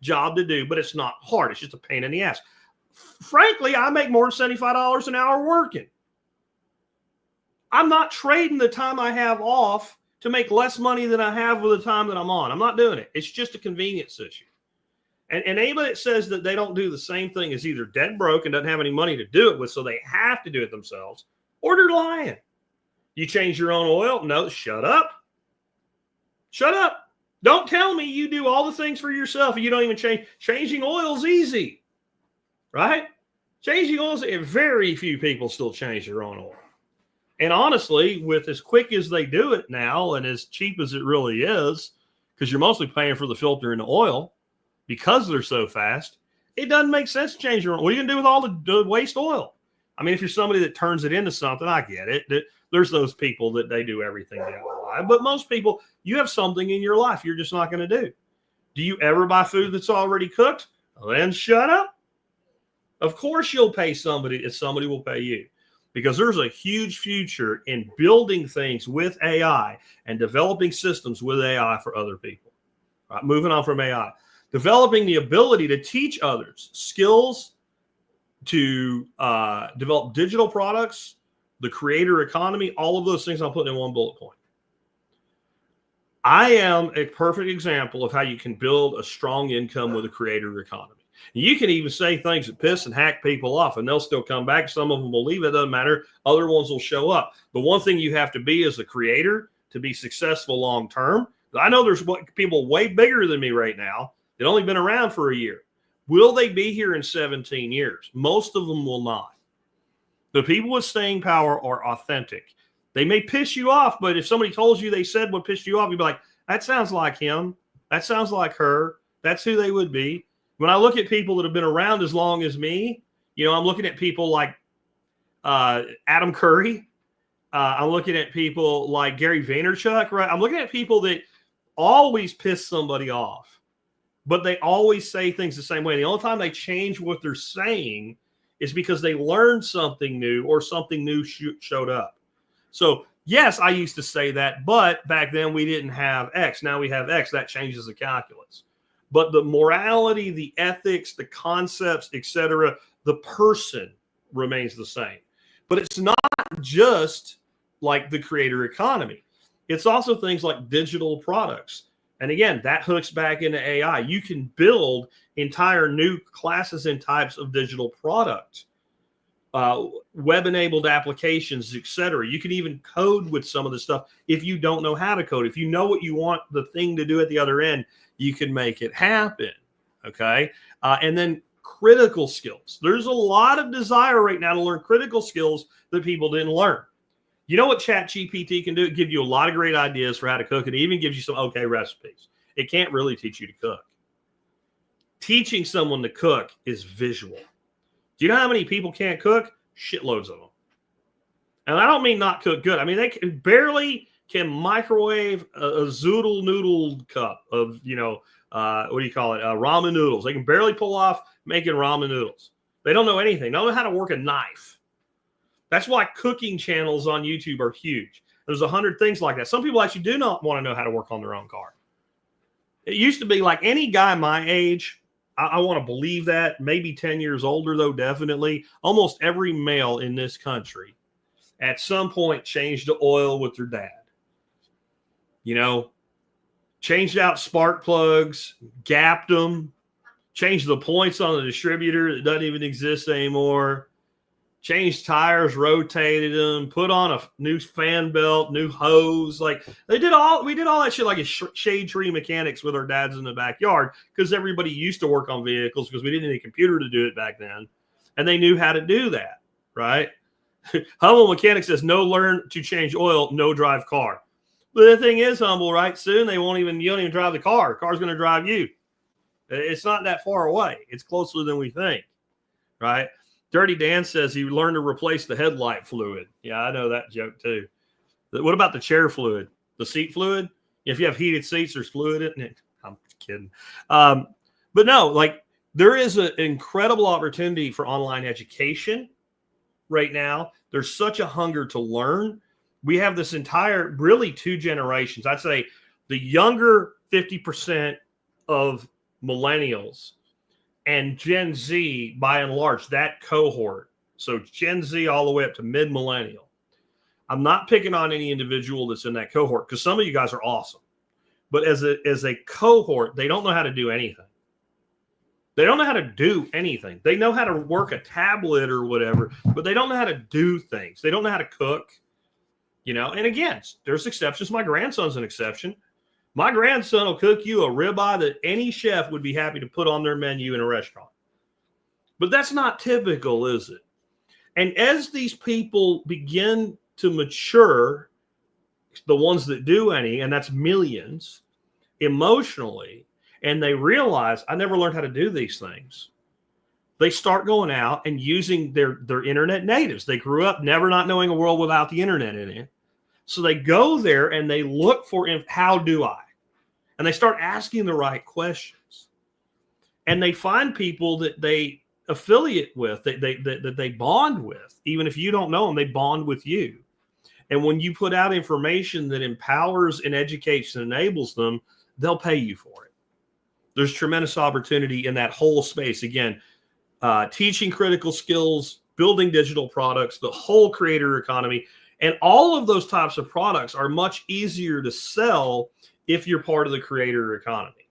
job to do, but it's not hard. It's just a pain in the ass. Frankly, I make more than $75 an hour working. I'm not trading the time I have off to make less money than I have with the time that I'm on. I'm not doing it. It's just a convenience issue. And anybody that says that they don't do the same thing is either dead broke and doesn't have any money to do it with, so they have to do it themselves, or they're lying. You change your own oil? No, shut up. Shut up. Don't tell me you do all the things for yourself and you don't even change. Changing oil's easy, right? Changing oils, very few people still change their own oil. And honestly, with as quick as they do it now and as cheap as it really is, because you're mostly paying for the filter and the oil because they're so fast, it doesn't make sense to change your oil. What are you going to do with all the waste oil? I mean, if you're somebody that turns it into something, I get it. There's those people that they do everything DIY. But most people, you have something in your life you're just not going to do. Do you ever buy food that's already cooked? Well, then shut up. Of course you'll pay somebody if somebody will pay you, because there's a huge future in building things with AI and developing systems with AI for other people. All right, moving on from AI. Developing the ability to teach others skills to develop digital products, the creator economy, all of those things I'm putting in one bullet point. I am a perfect example of how you can build a strong income with a creator economy. You can even say things that piss and hack people off, and they'll still come back. Some of them will leave. It doesn't matter. Other ones will show up. The one thing you have to be as a creator to be successful long term. I know there's people way bigger than me right now that only been around for a year. Will they be here in 17 years? Most of them will not. The people with staying power are authentic. They may piss you off, but if somebody told you they said what pissed you off, you'd be like, that sounds like him. That sounds like her. That's who they would be. When I look at people that have been around as long as me, you know, I'm looking at people like Adam Curry. I'm looking at people like Gary Vaynerchuk, right? I'm looking at people that always piss somebody off, but they always say things the same way. The only time they change what they're saying is because they learned something new or something new showed up. So, yes, I used to say that, but back then we didn't have X. Now we have X. That changes the calculus. But the morality, the ethics, the concepts, etc., the person remains the same. But it's not just like the creator economy. It's also things like digital products. And again, that hooks back into AI. You can build entire new classes and types of digital product, web-enabled applications, etc. You can even code with some of the stuff if you don't know how to code. If you know what you want the thing to do at the other end, you can make it happen. Okay. And then critical skills. There's a lot of desire right now to learn critical skills that people didn't learn. You know what ChatGPT can do? It gives you a lot of great ideas for how to cook. It even gives you some okay recipes. It can't really teach you to cook. Teaching someone to cook is visual. Do you know how many people can't cook? Shitloads of them. And I don't mean not cook good. I mean, they can microwave a zoodle noodle cup of, you know, what do you call it? Ramen noodles. They can barely pull off making ramen noodles. They don't know anything. They don't know how to work a knife. That's why cooking channels on YouTube are huge. There's 100 things like that. Some people actually do not want to know how to work on their own car. It used to be like any guy my age, I want to believe that, maybe 10 years older, though, definitely. Almost every male in this country at some point changed the oil with their dad. You know, changed out spark plugs, gapped them, changed the points on the distributor that doesn't even exist anymore, changed tires, rotated them, put on a new fan belt, new hose. Like we did all that shit like a shade tree mechanics with our dads in the backyard, because everybody used to work on vehicles because we didn't need a computer to do it back then. And they knew how to do that, right? Humble Mechanic says, no learn to change oil, no drive car. But the thing is, Humble, right? Soon you don't even drive the car. The car's going to drive you. It's not that far away. It's closer than we think, right? Dirty Dan says he learned to replace the headlight fluid. Yeah, I know that joke too. What about the chair fluid? The seat fluid? If you have heated seats, there's fluid in it. I'm kidding. But no, like there is an incredible opportunity for online education right now. There's such a hunger to learn. We have this entire, really 2 generations. I'd say the younger 50% of millennials and Gen Z, by and large, that cohort. So Gen Z all the way up to mid-millennial. I'm not picking on any individual that's in that cohort because some of you guys are awesome. But as a cohort, they don't know how to do anything. They don't know how to do anything. They know how to work a tablet or whatever, but they don't know how to do things. They don't know how to cook, you know. And again, there's exceptions. My grandson's an exception. My grandson will cook you a ribeye that any chef would be happy to put on their menu in a restaurant. But that's not typical, is it? And as these people begin to mature, the ones that do any, and that's millions, emotionally, and they realize I never learned how to do these things, they start going out and using their internet natives. They grew up never not knowing a world without the internet in it. So they go there and they look for how do I? And they start asking the right questions. And they find people that they affiliate with, that they bond with. Even if you don't know them, they bond with you. And when you put out information that empowers and educates and enables them, they'll pay you for it. There's tremendous opportunity in that whole space. Again, teaching critical skills, building digital products, the whole creator economy, and all of those types of products are much easier to sell if you're part of the creator economy,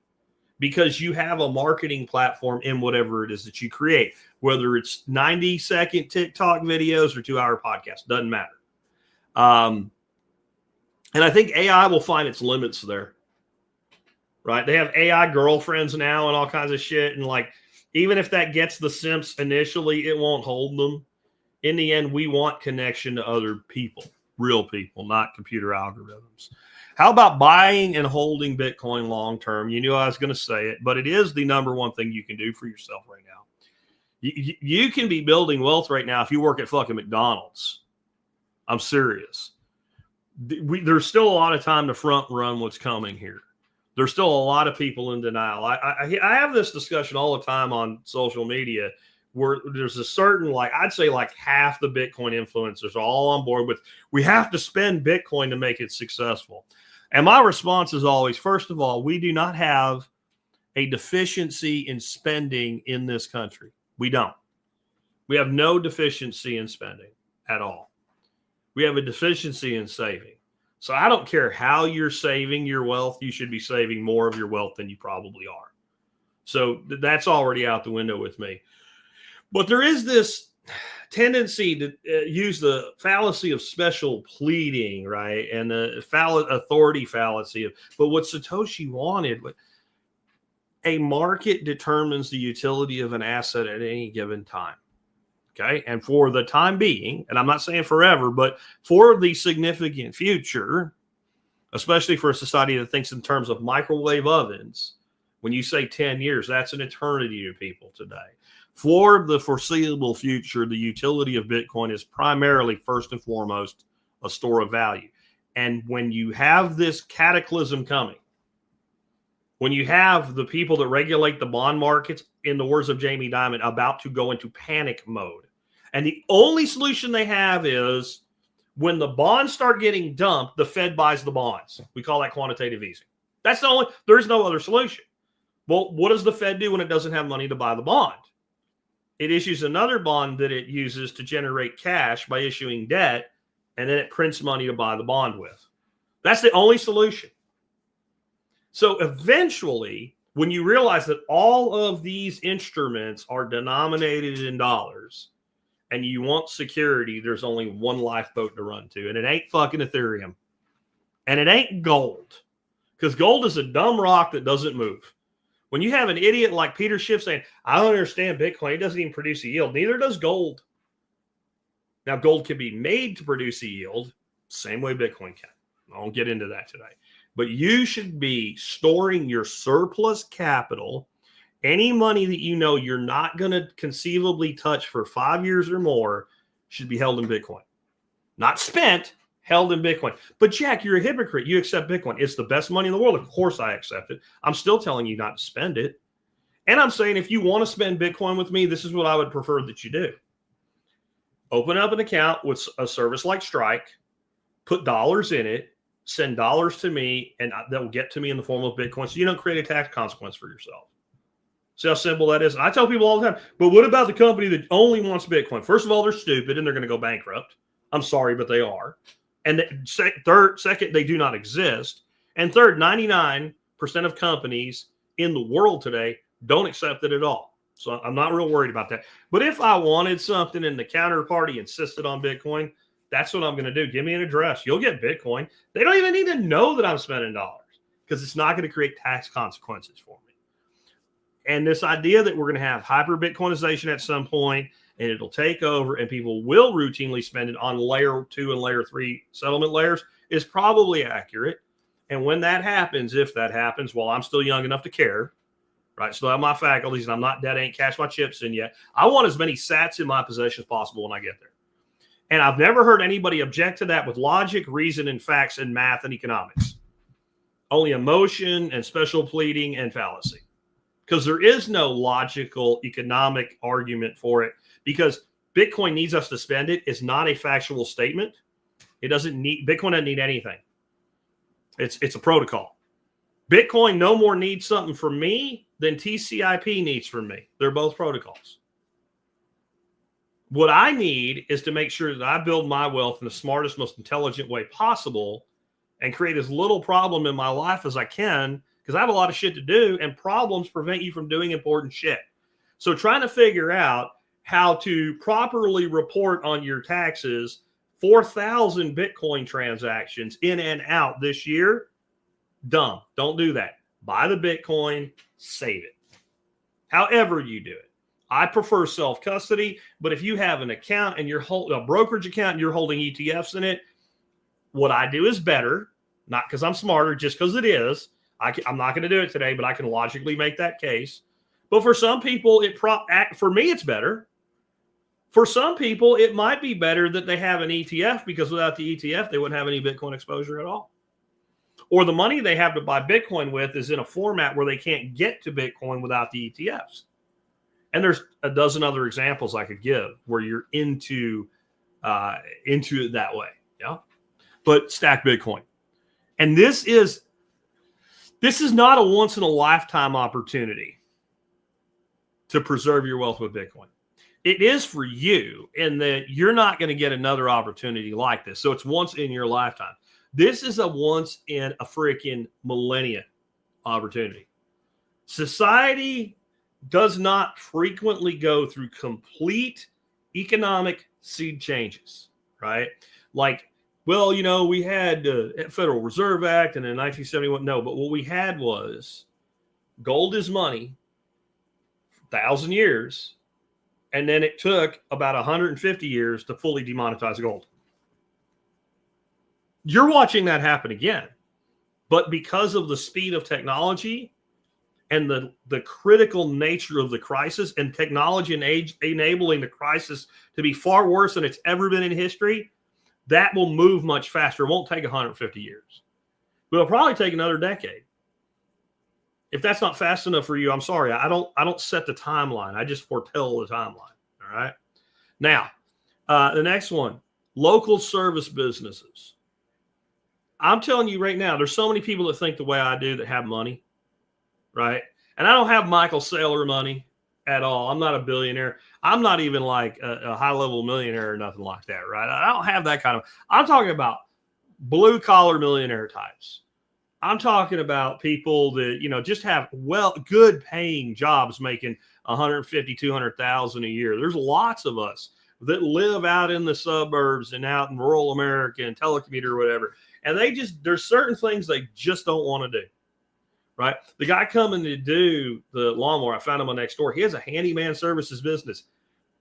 because you have a marketing platform in whatever it is that you create, whether it's 90-second TikTok videos or 2-hour podcasts, doesn't matter. And I think AI will find its limits there. Right? They have AI girlfriends now and all kinds of shit. And like, even if that gets the simps initially, it won't hold them. In the end, we want connection to other people, real people, not computer algorithms. How about buying and holding Bitcoin long-term? You knew I was going to say it, but it is the number one thing you can do for yourself right now. You can be building wealth right now if you work at fucking McDonald's. I'm serious. There's still a lot of time to front run what's coming here. There's still a lot of people in denial. I have this discussion all the time on social media where there's a certain, like, I'd say like half the Bitcoin influencers are all on board with, we have to spend Bitcoin to make it successful. And my response is always, first of all, we do not have a deficiency in spending in this country. We don't. We have no deficiency in spending at all. We have a deficiency in saving. So I don't care how you're saving your wealth. You should be saving more of your wealth than you probably are. So that's already out the window with me. But there is this tendency to use the fallacy of special pleading, right? And the authority fallacy of, but what Satoshi wanted, a market determines the utility of an asset at any given time. Okay. And for the time being, and I'm not saying forever, but for the significant future, especially for a society that thinks in terms of microwave ovens, when you say 10 years, that's an eternity to people today. For the foreseeable future, the utility of Bitcoin is primarily, first and foremost, a store of value. And when you have this cataclysm coming, when you have the people that regulate the bond markets, in the words of Jamie Dimon, about to go into panic mode. And the only solution they have is when the bonds start getting dumped, the Fed buys the bonds. We call that quantitative easing. That's the only, there is no other solution. Well, what does the Fed do when it doesn't have money to buy the bond? It issues another bond that it uses to generate cash by issuing debt, and then it prints money to buy the bond with. That's the only solution. So eventually, when you realize that all of these instruments are denominated in dollars and you want security, there's only one lifeboat to run to, and it ain't fucking Ethereum. And it ain't gold, because gold is a dumb rock that doesn't move. When you have an idiot like Peter Schiff saying, I don't understand Bitcoin, it doesn't even produce a yield, neither does gold. Now, gold can be made to produce a yield, same way Bitcoin can. I won't get into that today. But you should be storing your surplus capital, any money that you know you're not going to conceivably touch for 5 years or more should be held in Bitcoin. Not spent, held in Bitcoin. But Jack, you're a hypocrite. You accept Bitcoin. It's the best money in the world. Of course I accept it. I'm still telling you not to spend it. And I'm saying if you want to spend Bitcoin with me, this is what I would prefer that you do. Open up an account with a service like Strike, put dollars in it, send dollars to me, and that will get to me in the form of Bitcoin, so you don't create a tax consequence for yourself. See how simple that is? And I tell people all the time, but what about the company that only wants Bitcoin? First of all, they're stupid and they're going to go bankrupt. I'm sorry, but they are. And second, they do not exist. And third, 99% of companies in the world today don't accept it at all. So I'm not real worried about that. But if I wanted something and the counterparty insisted on Bitcoin, that's what I'm going to do. Give me an address. You'll get Bitcoin. They don't even need to know that I'm spending dollars because it's not going to create tax consequences for me. And this idea that we're going to have hyper Bitcoinization at some point and it'll take over and people will routinely spend it on layer 2 and layer 3 settlement layers is probably accurate. And when that happens, if that happens, while I'm still young enough to care, right? Still have my faculties and I'm not dead, ain't cashed my chips in yet. I want as many sats in my possession as possible when I get there. And I've never heard anybody object to that with logic, reason, and facts and math and economics. Only emotion and special pleading and fallacy. Because there is no logical economic argument for it. Because Bitcoin needs us to spend it is not a factual statement. It doesn't need, Bitcoin doesn't need anything. It's a protocol. Bitcoin no more needs something from me than TCP needs from me. They're both protocols. What I need is to make sure that I build my wealth in the smartest, most intelligent way possible and create as little problem in my life as I can because I have a lot of shit to do and problems prevent you from doing important shit. So trying to figure out how to properly report on your taxes 4,000 Bitcoin transactions in and out this year, dumb. Don't do that. Buy the Bitcoin, save it. However you do it. I prefer self-custody, but if you have an account and you're holding a brokerage account and you're holding ETFs in it, what I do is better, not because I'm smarter, just because it is. I'm not going to do it today, but I can logically make that case. But for some people, for me, it's better. For some people, it might be better that they have an ETF because without the ETF, they wouldn't have any Bitcoin exposure at all. Or the money they have to buy Bitcoin with is in a format where they can't get to Bitcoin without the ETFs. And there's a dozen other examples I could give where you're into it that way. Yeah. But stack Bitcoin. And this is not a once in a lifetime opportunity to preserve your wealth with Bitcoin. It is for you in that you're not going to get another opportunity like this. So it's once in your lifetime. This is a once in a freaking millennia opportunity. Society does not frequently go through complete economic seed changes, right? Like, well, you know, we had Federal Reserve Act and in 1971. No, but what we had was gold is money, 1,000 years. And then it took about 150 years to fully demonetize gold. You're watching that happen again. But because of the speed of technology and the critical nature of the crisis and technology and enabling the crisis to be far worse than it's ever been in history, that will move much faster. It won't take 150 years. But it'll probably take another decade. If that's not fast enough for you, I'm sorry. I don't set the timeline. I just foretell the timeline. All right. Now, the next one, local service businesses. I'm telling you right now, there's so many people that think the way I do that have money, right? And I don't have Michael Saylor money at all. I'm not a billionaire. I'm not even like a high-level millionaire or nothing like that, right? I don't have that kind of. I'm talking about blue-collar millionaire types. I'm talking about people that, you know, just have good paying jobs making 150, 200,000 a year. There's lots of us that live out in the suburbs and out in rural America and telecommuter or whatever. And there's certain things they just don't want to do, right? The guy coming to do the lawnmower, I found him on next door. He has a handyman services business.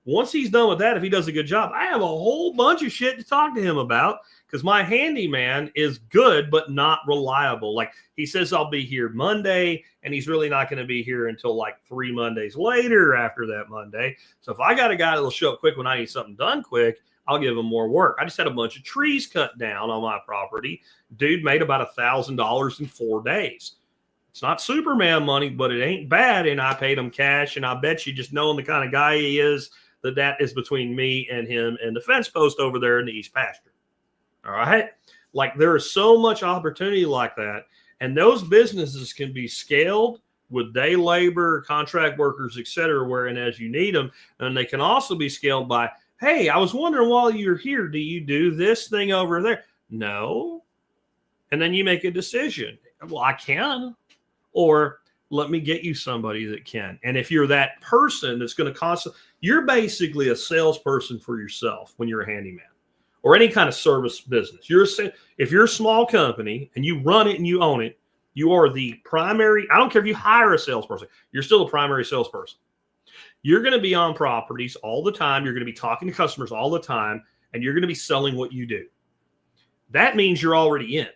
Once he's done with that, if he does a good job, I have a whole bunch of shit to talk to him about because my handyman is good, but not reliable. Like he says, I'll be here Monday, and he's really not going to be here until like 3 Mondays later after that Monday. So if I got a guy that'll show up quick when I need something done quick, I'll give him more work. I just had a bunch of trees cut down on my property. Dude made about $1,000 in 4 days. It's not Superman money, but it ain't bad. And I paid him cash. And I bet you just knowing the kind of guy he is, that is between me and him and the fence post over there in the East pasture. All right. Like there is so much opportunity like that. And those businesses can be scaled with day labor, contract workers, et cetera, wherein as you need them. And they can also be scaled by, hey, I was wondering while you're here, do you do this thing over there? No. And then you make a decision. Well, I can, or let me get you somebody that can. And if you're that person that's going to constantly, you're basically a salesperson for yourself when you're a handyman or any kind of service business. If you're a small company and you run it and you own it, you are the primary. I don't care if you hire a salesperson, you're still the primary salesperson. You're going to be on properties all the time. You're going to be talking to customers all the time, and you're going to be selling what you do. That means you're already in.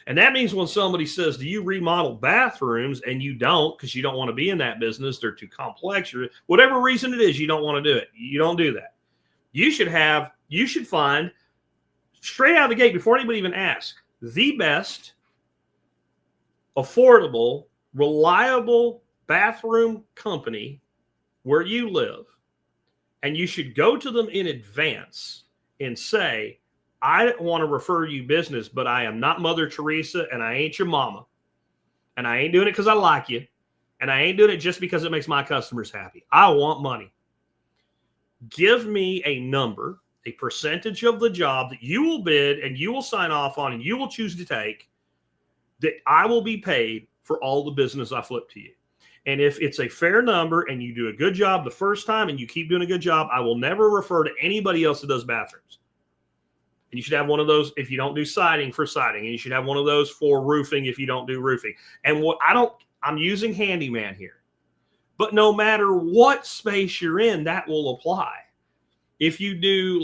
And that means when somebody says, do you remodel bathrooms? And you don't, because you don't want to be in that business. They're too complex. Or whatever reason it is, you don't want to do it. You don't do that. You should find straight out of the gate, before anybody even asks, the best, affordable, reliable bathroom company where you live. And you should go to them in advance and say, I want to refer you business, but I am not Mother Teresa and I ain't your mama. And I ain't doing it because I like you. And I ain't doing it just because it makes my customers happy. I want money. Give me a number, a percentage of the job that you will bid and you will sign off on and you will choose to take, that I will be paid for all the business I flip to you. And if it's a fair number and you do a good job the first time and you keep doing a good job, I will never refer to anybody else that does bathrooms. And you should have one of those if you don't do siding for siding. And you should have one of those for roofing if you don't do roofing. And I'm using handyman here. But no matter what space you're in, that will apply. If you do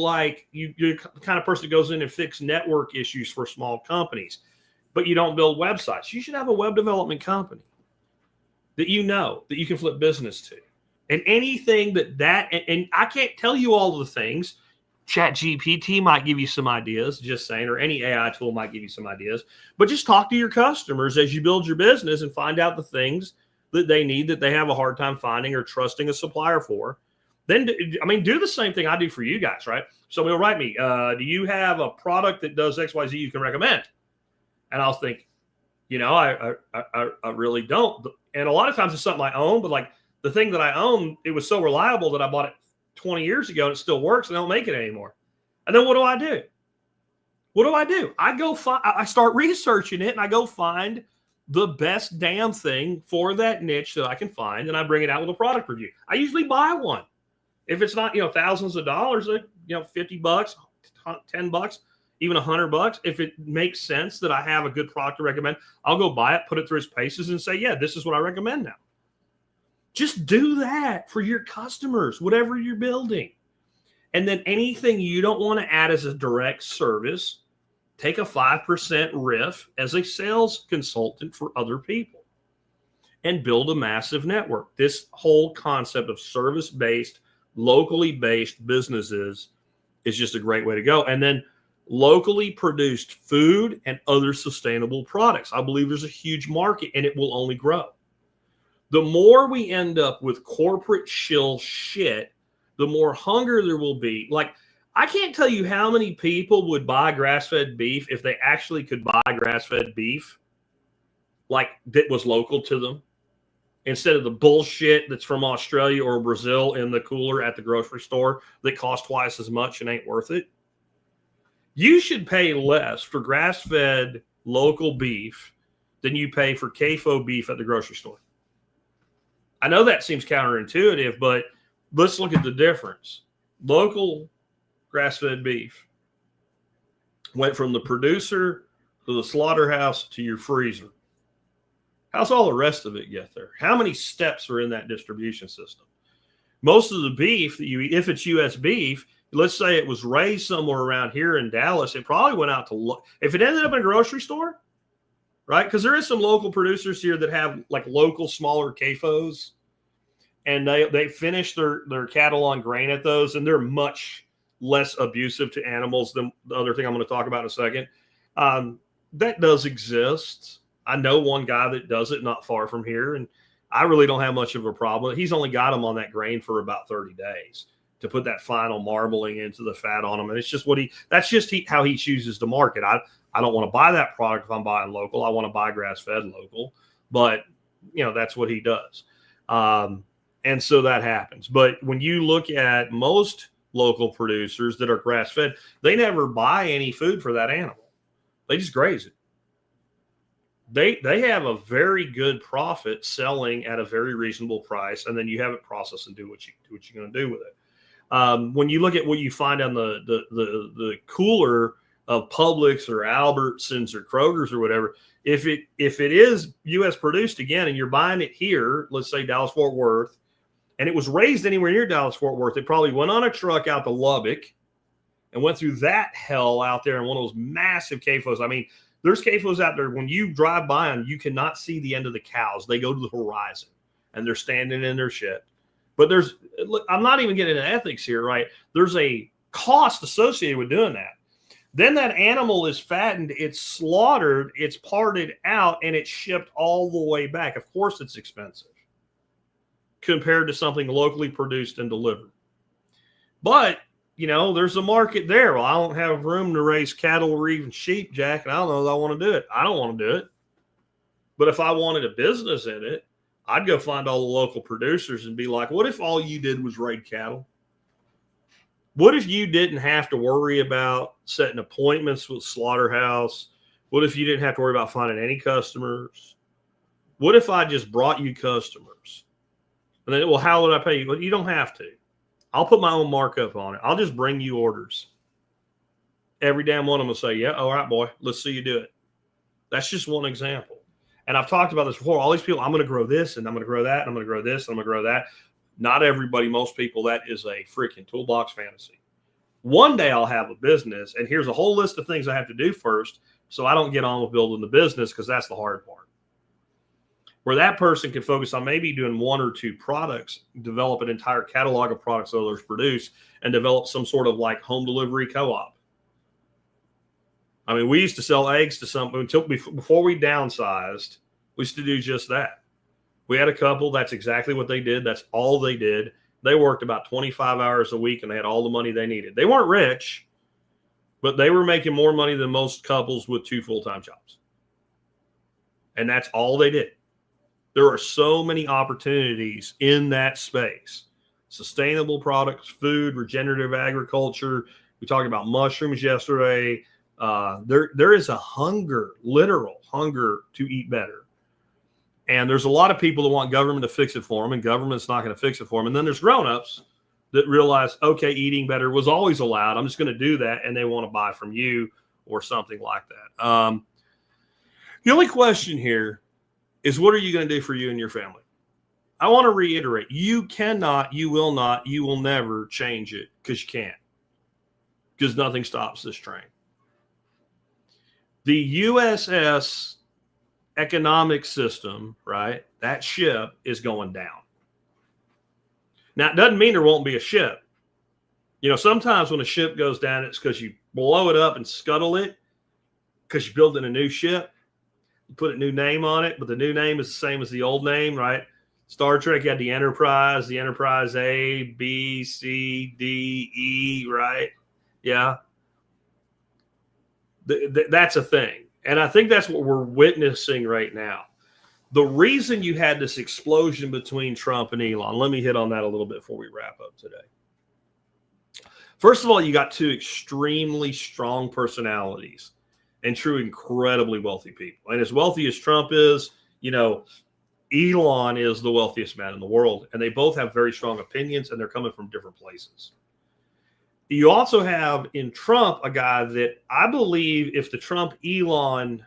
you're the kind of person that goes in and fix network issues for small companies, but you don't build websites, you should have a web development company that that you can flip business to. And anything and I can't tell you all of the things. ChatGPT might give you some ideas, just saying, or any AI tool might give you some ideas. But just talk to your customers as you build your business and find out the things that they need that they have a hard time finding or trusting a supplier for. Then, do the same thing I do for you guys, right? Somebody will write me, do you have a product that does XYZ you can recommend? And I'll think, I really don't. And a lot of times it's something I own, but the thing that I own, it was so reliable that I bought it 20 years ago and it still works and I don't make it anymore. And then what do I do? I start researching it and I go find the best damn thing for that niche that I can find. And I bring it out with a product review. I usually buy one. If it's not, thousands of dollars, $50, $10, even $100. If it makes sense that I have a good product to recommend, I'll go buy it, put it through its paces and say, yeah, this is what I recommend now. Just do that for your customers, whatever you're building. And then anything you don't want to add as a direct service, take a 5% riff as a sales consultant for other people and build a massive network. This whole concept of service-based, locally based businesses is just a great way to go. And then locally produced food and other sustainable products. I believe there's a huge market and it will only grow. The more we end up with corporate shill shit, the more hunger there will be. I can't tell you how many people would buy grass-fed beef if they actually could buy grass-fed beef that was local to them, instead of the bullshit that's from Australia or Brazil in the cooler at the grocery store that costs twice as much and ain't worth it. You should pay less for grass-fed local beef than you pay for CAFO beef at the grocery store. I know that seems counterintuitive, but let's look at the difference. Local grass-fed beef went from the producer to the slaughterhouse to your freezer. How's all the rest of it get there? How many steps are in that distribution system? Most of the beef that you eat, if it's U.S. beef, let's say it was raised somewhere around here in Dallas, it probably went out to, if it ended up in a grocery store, right? Because there is some local producers here that have local smaller CAFOs, and they finish their cattle on grain at those, and they're much less abusive to animals than the other thing I'm going to talk about in a second. That does exist. I know one guy that does it not far from here, and I really don't have much of a problem. He's only got them on that grain for about 30 days to put that final marbling into the fat on them. And it's just how he chooses to market. I don't want to buy that product if I'm buying local. I want to buy grass-fed local, but that's what he does. And so that happens. But when you look at most local producers that are grass-fed, they never buy any food for that animal. They just graze it. They have a very good profit selling at a very reasonable price, and then you have it processed and do what you're going to do with it. When you look at what you find on the cooler of Publix or Albertsons or Kroger's or whatever, if it is U.S. produced again, and you're buying it here, let's say Dallas Fort Worth, and it was raised anywhere near Dallas Fort Worth, it probably went on a truck out to Lubbock and went through that hell out there in one of those massive CAFOs. I mean, there's CAFOs out there, when you drive by them, you cannot see the end of the cows. They go to the horizon, and they're standing in their shit. But look, I'm not even getting into ethics here, right? There's a cost associated with doing that. Then that animal is fattened, it's slaughtered, it's parted out, and it's shipped all the way back. Of course it's expensive compared to something locally produced and delivered. But, there's a market there. Well, I don't have room to raise cattle or even sheep, Jack, and I don't know if I want to do it. I don't want to do it. But if I wanted a business in it, I'd go find all the local producers and be like, what if all you did was raid cattle? What if you didn't have to worry about setting appointments with slaughterhouse? What if you didn't have to worry about finding any customers? What if I just brought you customers? And then, well, how would I pay you? Well, you don't have to. I'll put my own markup on it. I'll just bring you orders. Every damn one of them will say, yeah, all right, boy, let's see you do it. That's just one example. And I've talked about this before. All these people, I'm going to grow this, and I'm going to grow that, and I'm going to grow this, and I'm going to grow that. Not everybody, most people, that is a freaking toolbox fantasy. One day I'll have a business, and here's a whole list of things I have to do first so I don't get on with building the business, because that's the hard part. Where that person can focus on maybe doing one or two products, develop an entire catalog of products others produce, and develop some sort of like home delivery co-op. I mean, we used to sell eggs to something before we downsized. We used to do just that. We had a couple. That's exactly what they did. That's all they did. They worked about 25 hours a week, and they had all the money they needed. They weren't rich, but they were making more money than most couples with 2 full-time jobs. And that's all they did. There are so many opportunities in that space. Sustainable products, food, regenerative agriculture. We talked about mushrooms yesterday. There is a literal hunger to eat better. And there's a lot of people that want government to fix it for them, and government's not going to fix it for them. And then there's grown-ups that realize, okay, eating better was always allowed. I'm just going to do that, and they want to buy from you or something like that. The only question here is, what are you going to do for you and your family? I want to reiterate, you cannot, you will not, you will never change it, because you can't. Because nothing stops this train. The USS economic system, right? That ship is going down. Now, it doesn't mean there won't be a ship. Sometimes when a ship goes down, it's because you blow it up and scuttle it, because you're building a new ship. You put a new name on it, but the new name is the same as the old name, right? Star Trek had the Enterprise A, B, C, D, E, right? Yeah. That's a thing. And I think that's what we're witnessing right now. The reason you had this explosion between Trump and Elon, let me hit on that a little bit before we wrap up today. First of all, you got two extremely strong personalities and true incredibly wealthy people. And as wealthy as Trump is, Elon is the wealthiest man in the world. And they both have very strong opinions, and they're coming from different places. You also have in Trump a guy that I believe, if the Trump-Elon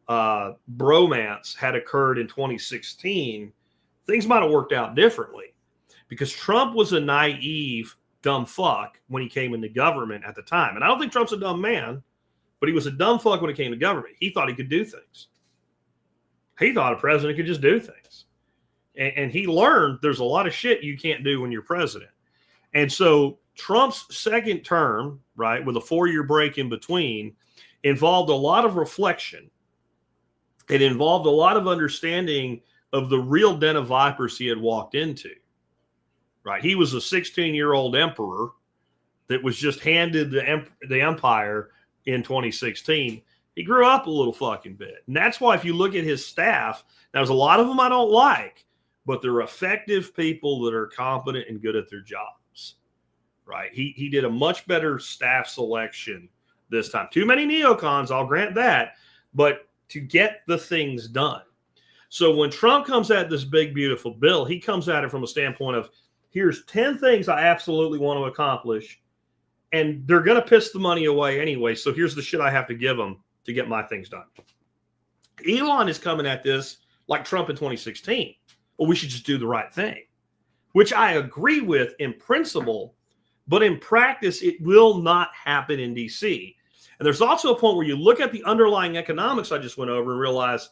bromance had occurred in 2016, things might have worked out differently, because Trump was a naive, dumb fuck when he came into government at the time. And I don't think Trump's a dumb man, but he was a dumb fuck when it came to government. He thought he could do things. He thought a president could just do things. And he learned there's a lot of shit you can't do when you're president. And so Trump's second term, right, with a 4-year break in between, involved a lot of reflection. It involved a lot of understanding of the real den of vipers he had walked into, right? He was a 16-year-old emperor that was just handed the empire in 2016. He grew up a little fucking bit. And that's why if you look at his staff, now there's a lot of them I don't like, but they're effective people that are competent and good at their jobs. Right. He did a much better staff selection this time. Too many neocons, I'll grant that, but to get the things done. So when Trump comes at this big, beautiful bill, he comes at it from a standpoint of, here's 10 things I absolutely want to accomplish, and they're going to piss the money away anyway, so here's the shit I have to give them to get my things done. Elon is coming at this like Trump in 2016. Well, we should just do the right thing, which I agree with in principle, but in practice, it will not happen in D.C. And there's also a point where you look at the underlying economics I just went over and realize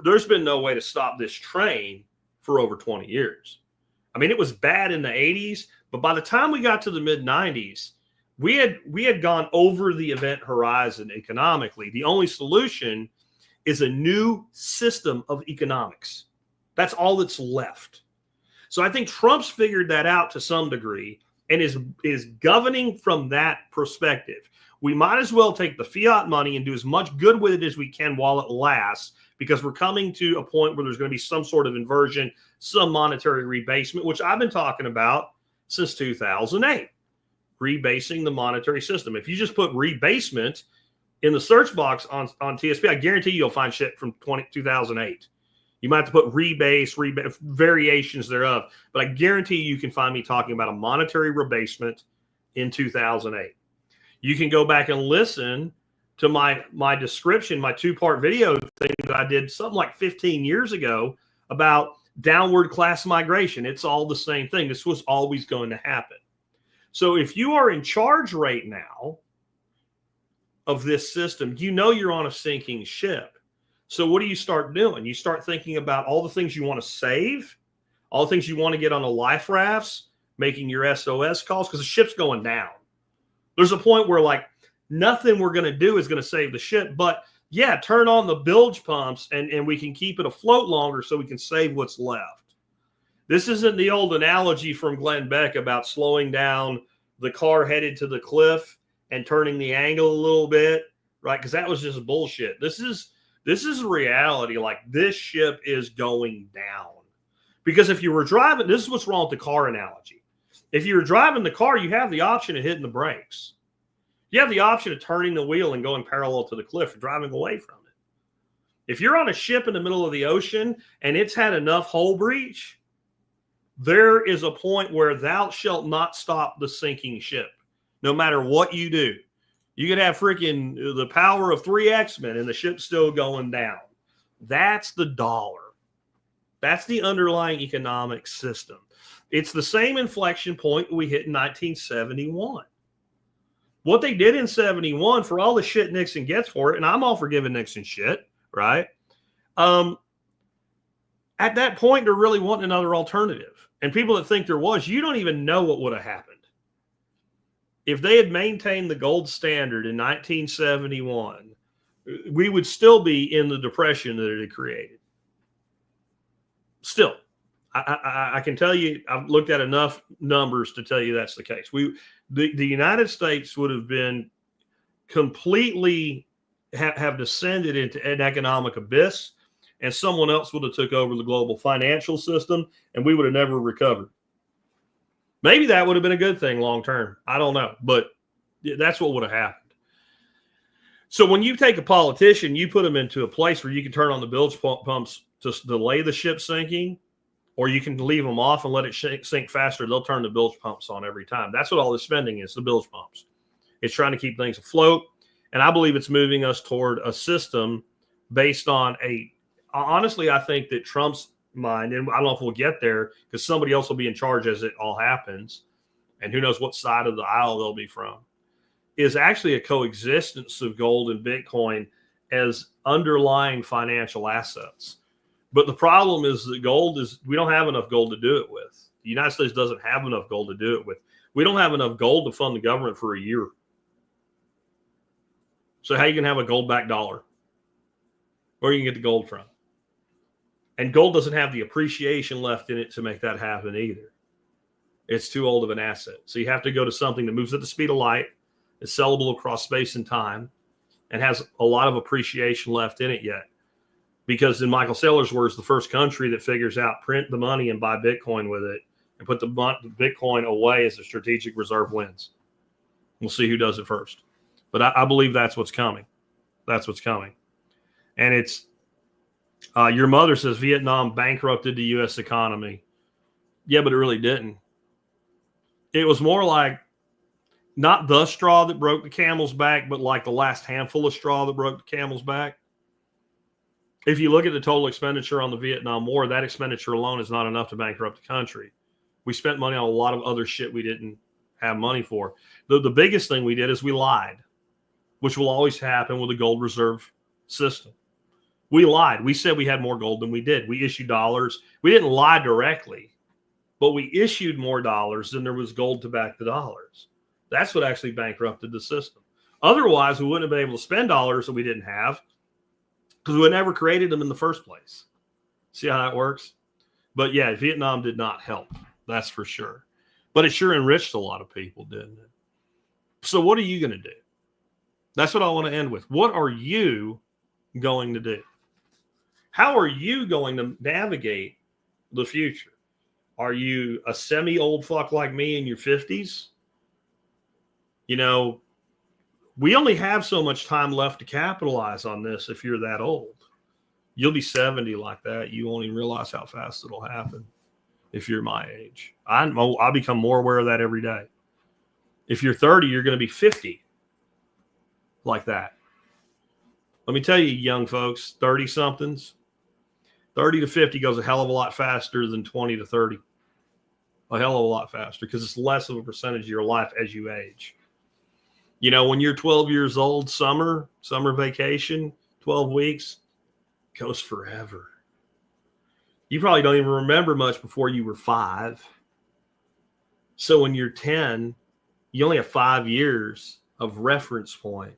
there's been no way to stop this train for over 20 years. I mean, it was bad in the 80s, but by the time we got to the mid-90s, we had gone over the event horizon economically. The only solution is a new system of economics. That's all that's left. So I think Trump's figured that out to some degree and is governing from that perspective. We might as well take the fiat money and do as much good with it as we can while it lasts, because we're coming to a point where there's going to be some sort of inversion, some monetary rebasement, which I've been talking about since 2008, rebasing the monetary system. If you just put rebasement in the search box on TSP, I guarantee you'll find shit from 2008. You might have to put rebase, variations thereof, but I guarantee you can find me talking about a monetary rebasement in 2008. You can go back and listen to my description, my two-part video thing that I did something like 15 years ago about downward class migration. It's all the same thing. This was always going to happen. So if you are in charge right now of this system, you know you're on a sinking ship. So what do you start doing? You start thinking about all the things you want to save, all the things you want to get on the life rafts, making your SOS calls, because the ship's going down. There's a point where like nothing we're going to do is going to save the ship, but yeah, turn on the bilge pumps and we can keep it afloat longer so we can save what's left. This isn't the old analogy from Glenn Beck about slowing down the car headed to the cliff and turning the angle a little bit, right? Because that was just bullshit. This is reality. Like, this ship is going down. Because if you were driving, this is what's wrong with the car analogy. If you were driving the car, you have the option of hitting the brakes. You have the option of turning the wheel and going parallel to the cliff and driving away from it. If you're on a ship in the middle of the ocean and it's had enough hull breach, there is a point where thou shalt not stop the sinking ship, no matter what you do. You could have freaking the power of 3 X-Men and the ship's still going down. That's the dollar. That's the underlying economic system. It's the same inflection point we hit in 1971. What they did in 71, for all the shit Nixon gets for it, and I'm all for giving Nixon shit, right? At that point, they're really wanting another alternative. And people that think there was, you don't even know what would have happened. If they had maintained the gold standard in 1971, we would still be in the depression that it had created. Still, I can tell you, I've looked at enough numbers to tell you that's the case. The United States would have been completely have descended into an economic abyss, and someone else would have took over the global financial system, and we would have never recovered. Maybe that would have been a good thing long term. I don't know, but that's what would have happened. So when you take a politician, you put them into a place where you can turn on the bilge pumps to delay the ship sinking, or you can leave them off and let it sink faster. They'll turn the bilge pumps on every time. That's what all this spending is, the bilge pumps. It's trying to keep things afloat. And I believe it's moving us toward a system based on honestly, I think that Trump's mind, and I don't know if we'll get there because somebody else will be in charge as it all happens, and who knows what side of the aisle they'll be from, is actually a coexistence of gold and Bitcoin as underlying financial assets. But the problem is that we don't have enough gold to do it with. The United States doesn't have enough gold to do it with. We don't have enough gold to fund the government for a year. So how are you going to have a gold-backed dollar? Where are you going to get the gold from? And gold doesn't have the appreciation left in it to make that happen either. It's too old of an asset. So you have to go to something that moves at the speed of light, is sellable across space and time, and has a lot of appreciation left in it yet. Because in Michael Saylor's words, the first country that figures out print the money and buy Bitcoin with it and put the Bitcoin away as a strategic reserve wins. We'll see who does it first. But I believe that's what's coming. That's what's coming. And it's your mother says Vietnam bankrupted the U.S. economy. Yeah, but it really didn't. It was more like not the straw that broke the camel's back, but like the last handful of straw that broke the camel's back. If you look at the total expenditure on the Vietnam War, that expenditure alone is not enough to bankrupt the country. We spent money on a lot of other shit we didn't have money for. The biggest thing we did is we lied, which will always happen with a gold reserve system. We lied. We said we had more gold than we did. We issued dollars. We didn't lie directly, but we issued more dollars than there was gold to back the dollars. That's what actually bankrupted the system. Otherwise, we wouldn't have been able to spend dollars that we didn't have because we never created them in the first place. See how that works? But yeah, Vietnam did not help. That's for sure. But it sure enriched a lot of people, didn't it? So what are you going to do? That's what I want to end with. What are you going to do? How are you going to navigate the future? Are you a semi-old fuck like me in your 50s? You know, we only have so much time left to capitalize on this if you're that old. You'll be 70 like that. You won't even realize how fast it'll happen if you're my age. I become more aware of that every day. If you're 30, you're going to be 50 like that. Let me tell you, young folks, 30-somethings, 30 to 50 goes a hell of a lot faster than 20 to 30. A hell of a lot faster because it's less of a percentage of your life as you age. You know, when you're 12 years old, summer vacation, 12 weeks, goes forever. You probably don't even remember much before you were 5. So when you're 10, you only have 5 years of reference point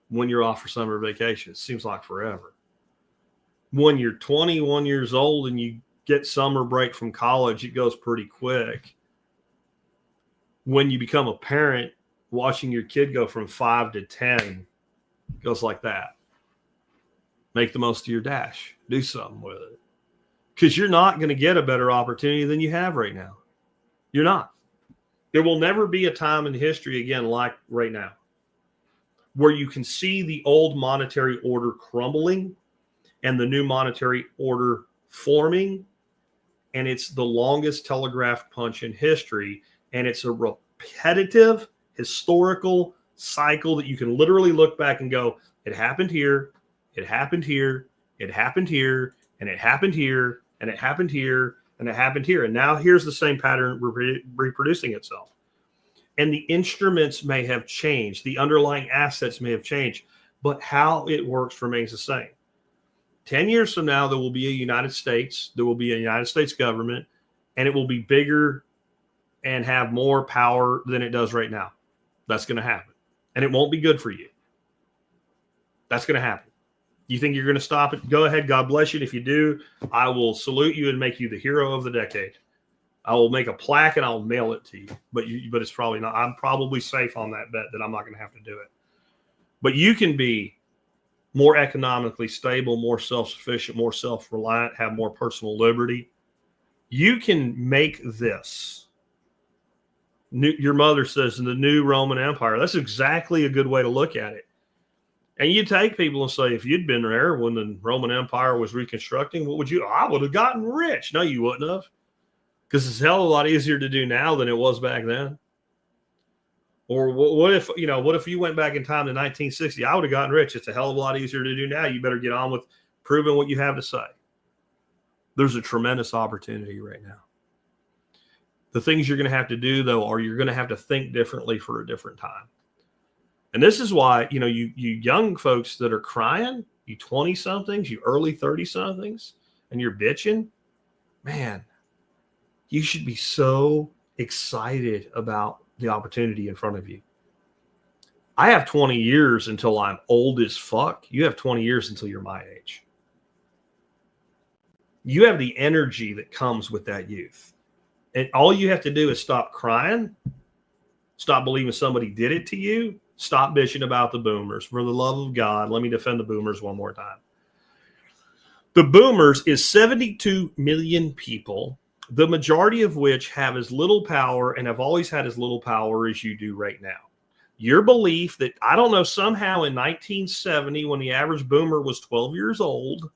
when you're off for summer vacation. It seems like forever. When you're 21 years old and you get summer break from college, it goes pretty quick. When you become a parent, watching your kid go from 5 to 10 goes like that. Make the most of your dash. Do something with it. Because you're not going to get a better opportunity than you have right now. You're not. There will never be a time in history again like right now where you can see the old monetary order crumbling and the new monetary order forming. And it's the longest telegraphed punch in history. And it's a repetitive historical cycle that you can literally look back and go, it happened here, it happened here, it happened here, and it happened here, and it happened here, and it happened here. And now here's the same pattern reproducing itself. And the instruments may have changed. The underlying assets may have changed, but how it works remains the same. 10 years from now, there will be a United States. There will be a United States government, and it will be bigger and have more power than it does right now. That's going to happen. And it won't be good for you. That's going to happen. You think you're going to stop it? Go ahead. God bless you. And if you do, I will salute you and make you the hero of the decade. I will make a plaque and I'll mail it to you. But it's probably not. I'm probably safe on that bet that I'm not going to have to do it. But you can be more economically stable, more self-sufficient, more self-reliant, have more personal liberty. You can make this. Your mother says in the new Roman Empire. That's exactly a good way to look at it. And you take people and say, if you'd been there when the Roman Empire was reconstructing, what would you? I would have gotten rich. No, you wouldn't have, because it's a hell of a lot easier to do now than it was back then. Or what if you went back in time to 1960? I would have gotten rich. It's a hell of a lot easier to do now. You better get on with proving what you have to say. There's a tremendous opportunity right now. The things you're going to have to do, though, are you're going to have to think differently for a different time. And this is why, you young folks that are crying, you 20-somethings, you early 30-somethings, and you're bitching, man, you should be so excited about the opportunity in front of you. I have 20 years until I'm old as fuck. You have 20 years until you're my age. You have the energy that comes with that youth. And all you have to do is stop crying, stop believing somebody did it to you, stop bitching about the boomers. For the love of God, let me defend the boomers one more time. The boomers is 72 million people, the majority of which have as little power and have always had as little power as you do right now. Your belief that, I don't know, somehow in 1970, when the average boomer was 12 years old,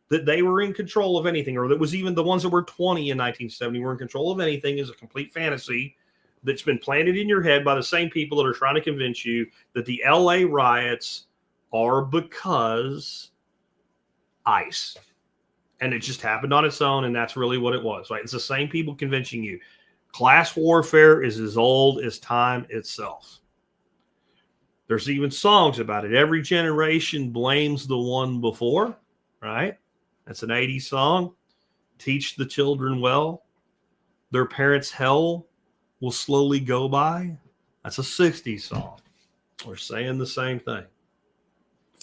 that they were in control of anything, or that was even the ones that were 20 in 1970 were in control of anything, is a complete fantasy that's been planted in your head by the same people that are trying to convince you that the LA riots are because ICE. And it just happened on its own, and that's really what it was, right? It's the same people convincing you. Class warfare is as old as time itself. There's even songs about it. Every generation blames the one before, right? That's an 80s song. Teach the children well. Their parents' hell will slowly go by. That's a 60s song. We're saying the same thing.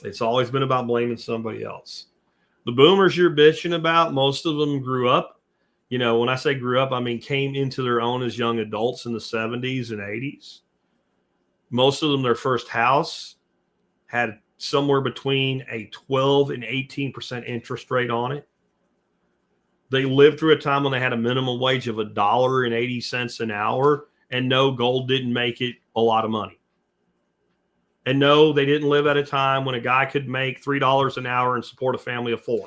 It's always been about blaming somebody else. The boomers you're bitching about, most of them grew up. You know, when I say grew up, I mean came into their own as young adults in the 70s and 80s. Most of them, their first house had somewhere between a 12 and 18% interest rate on it. They lived through a time when they had a minimum wage of $1.80 an hour, and no, gold didn't make it a lot of money. And no, they didn't live at a time when a guy could make $3 an hour and support a family of 4.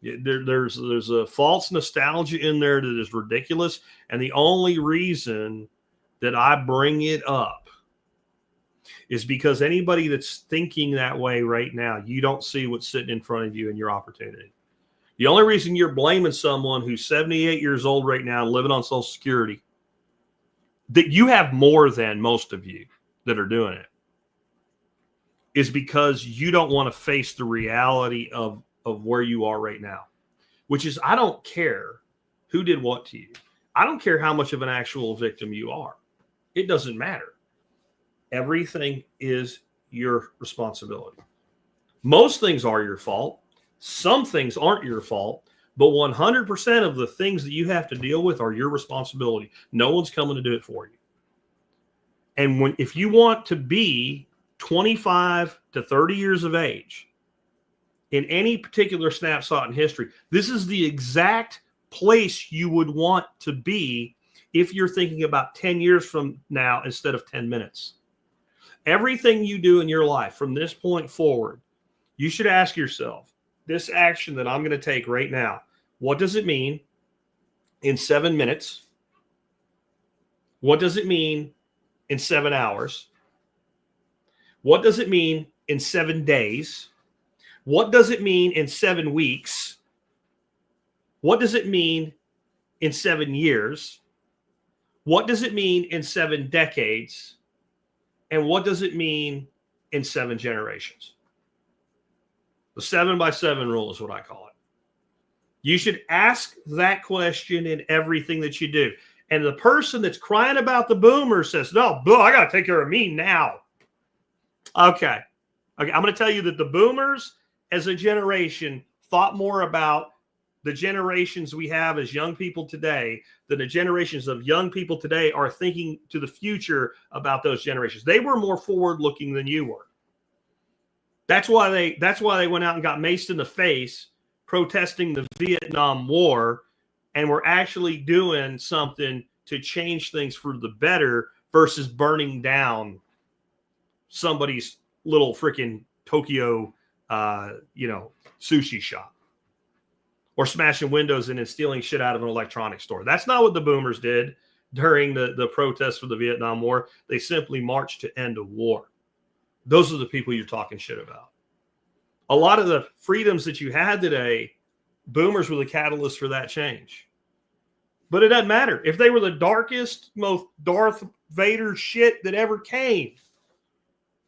There's a false nostalgia in there that is ridiculous. And the only reason that I bring it up is because anybody that's thinking that way right now, you don't see what's sitting in front of you and your opportunity. The only reason you're blaming someone who's 78 years old right now living on Social Security, that you have more than most of you that are doing it, is because you don't want to face the reality of where you are right now, which is, I don't care who did what to you. I don't care how much of an actual victim you are. It doesn't matter. Everything is your responsibility. Most things are your fault. Some things aren't your fault, but 100% of the things that you have to deal with are your responsibility. No one's coming to do it for you. And if you want to be 25 to 30 years of age in any particular snapshot in history, this is the exact place you would want to be if you're thinking about 10 years from now instead of 10 minutes. Everything you do in your life from this point forward, you should ask yourself, this action that I'm going to take right now, what does it mean in 7 minutes? What does it mean in 7 hours? What does it mean in 7 days? What does it mean in 7 weeks? What does it mean in 7 years? What does it mean in 7 decades? And what does it mean in 7 generations? The 7x7 rule is what I call it. You should ask that question in everything that you do. And the person that's crying about the boomer says, no, I got to take care of me now. Okay. I'm going to tell you that the boomers as a generation thought more about the generations we have as young people today than the generations of young people today are thinking to the future about those generations. They were more forward-looking than you were. That's why they went out and got maced in the face protesting the Vietnam War, and were actually doing something to change things for the better versus burning down somebody's little freaking Tokyo, sushi shop, or smashing windows in and stealing shit out of an electronics store. That's not what the boomers did during the protests for the Vietnam War. They simply marched to end a war. Those are the people you're talking shit about. A lot of the freedoms that you had today, boomers were the catalyst for that change. But it doesn't matter. If they were the darkest, most Darth Vader shit that ever came,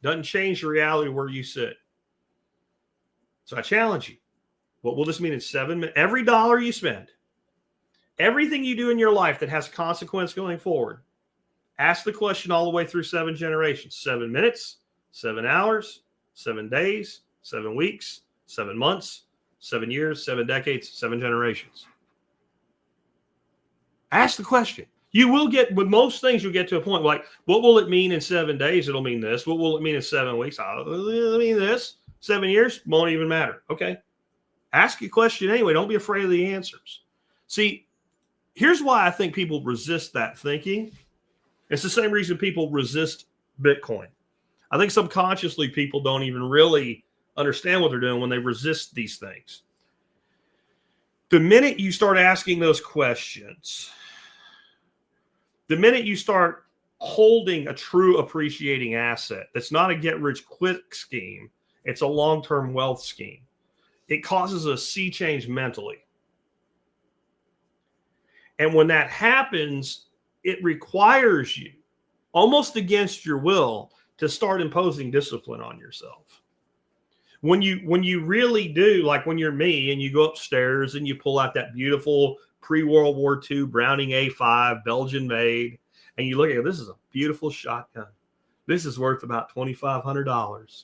doesn't change the reality where you sit. So I challenge you. What will this mean in 7 minutes? Every dollar you spend, everything you do in your life that has consequence going forward, ask the question all the way through 7 generations. 7 minutes, 7 hours, 7 days, 7 weeks, 7 months, 7 years, 7 decades, 7 generations. Ask the question. You will get, with most things, you'll get to a point like, what will it mean in 7 days? It'll mean this. What will it mean in 7 weeks? It'll mean this. 7 years? Won't even matter. Okay. Ask a question anyway. Don't be afraid of the answers. See, here's why I think people resist that thinking. It's the same reason people resist Bitcoin. I think subconsciously people don't even really understand what they're doing when they resist these things. The minute you start asking those questions, the minute you start holding a true appreciating asset, that's not a get-rich-quick scheme, it's a long-term wealth scheme. It causes a sea change mentally. And when that happens, it requires you, almost against your will, to start imposing discipline on yourself. When you really do, like when you're me and you go upstairs and you pull out that beautiful pre-World War II Browning A5, Belgian made, and you look at it, this is a beautiful shotgun. This is worth about $2,500.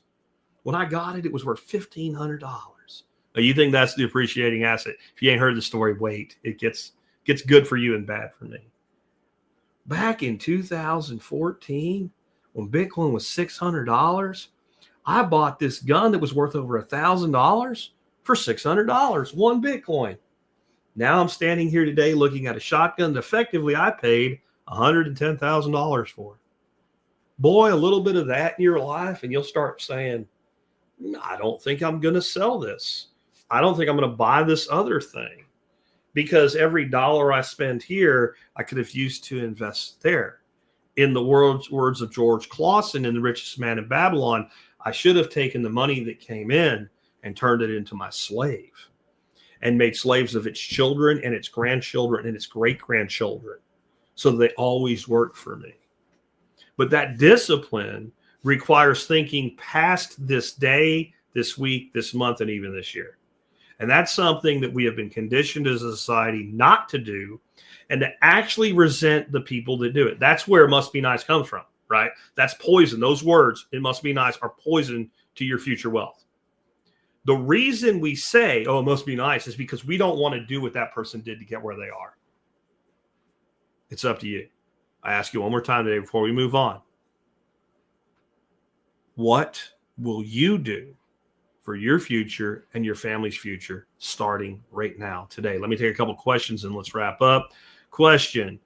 When I got it, it was worth $1,500. Now, you think that's the appreciating asset? If you ain't heard the story, wait. It gets good for you and bad for me. Back in 2014, when Bitcoin was $600, I bought this gun that was worth over $1,000 for $600, one Bitcoin. Now I'm standing here today looking at a shotgun that effectively I paid $110,000 for. Boy, a little bit of that in your life, and you'll start saying, I don't think I'm going to sell this. I don't think I'm going to buy this other thing, because every dollar I spend here, I could have used to invest there. In the words of George Clausen in The Richest Man in Babylon, I should have taken the money that came in and turned it into my slave and made slaves of its children and its grandchildren and its great-grandchildren, so they always work for me. But that discipline requires thinking past this day, this week, this month, and even this year. And that's something that we have been conditioned as a society not to do, and to actually resent the people that do it. That's where "it must be nice" comes from, right? That's poison. Those words, "it must be nice," are poison to your future wealth. The reason we say, oh, it must be nice, is because we don't want to do what that person did to get where they are. It's up to you. I ask you one more time today before we move on. What will you do for your future and your family's future starting right now, today? Let me take a couple questions and let's wrap up. Question.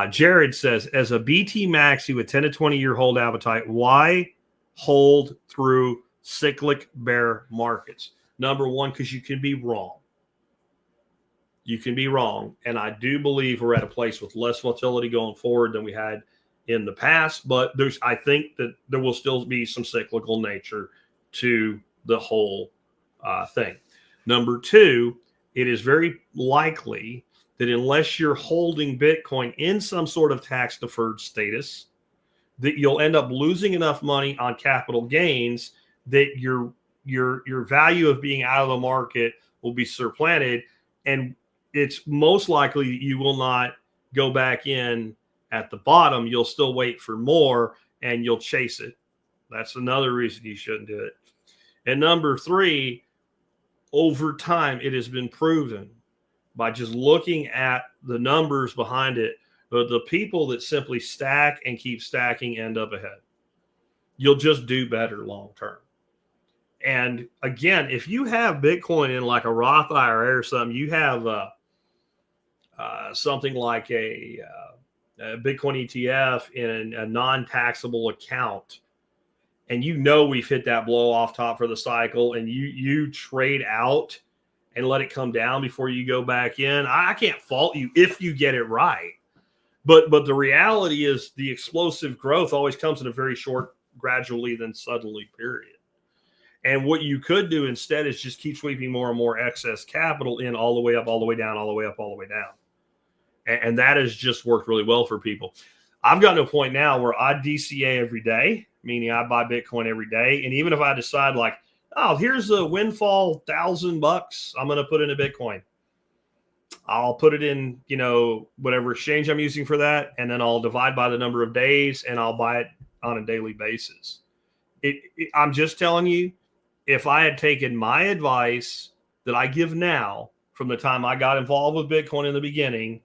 Jared says, as a BT maxi with 10 to 20 year hold appetite, why hold through cyclic bear markets? Number one, because you can be wrong. You can be wrong. And I do believe we're at a place with less volatility going forward than we had in the past. But I think that there will still be some cyclical nature to the whole thing. Number two, it is very likely that unless you're holding Bitcoin in some sort of tax deferred status, that you'll end up losing enough money on capital gains that your value of being out of the market will be supplanted, and it's most likely you will not go back in at the bottom. You'll still wait for more and you'll chase it. That's another reason you shouldn't do it. And number three, over time, it has been proven by just looking at the numbers behind it, but the people that simply stack and keep stacking end up ahead. You'll just do better long term. And again, if you have Bitcoin in like a Roth IRA or something, you have something like a Bitcoin ETF in a non-taxable account, and you know we've hit that blow off top for the cycle, and you trade out and let it come down before you go back in, I can't fault you if you get it right. But the reality is the explosive growth always comes in a very short, gradually, then suddenly period. And what you could do instead is just keep sweeping more and more excess capital in, all the way up, all the way down, all the way up, all the way down. And that has just worked really well for people. I've gotten to a point now where I DCA every day, meaning I buy Bitcoin every day. And even if I decide like, oh, here's a windfall $1,000 I'm going to put into Bitcoin, I'll put it in, whatever exchange I'm using for that. And then I'll divide by the number of days and I'll buy it on a daily basis. I'm just telling you, if I had taken my advice that I give now from the time I got involved with Bitcoin in the beginning,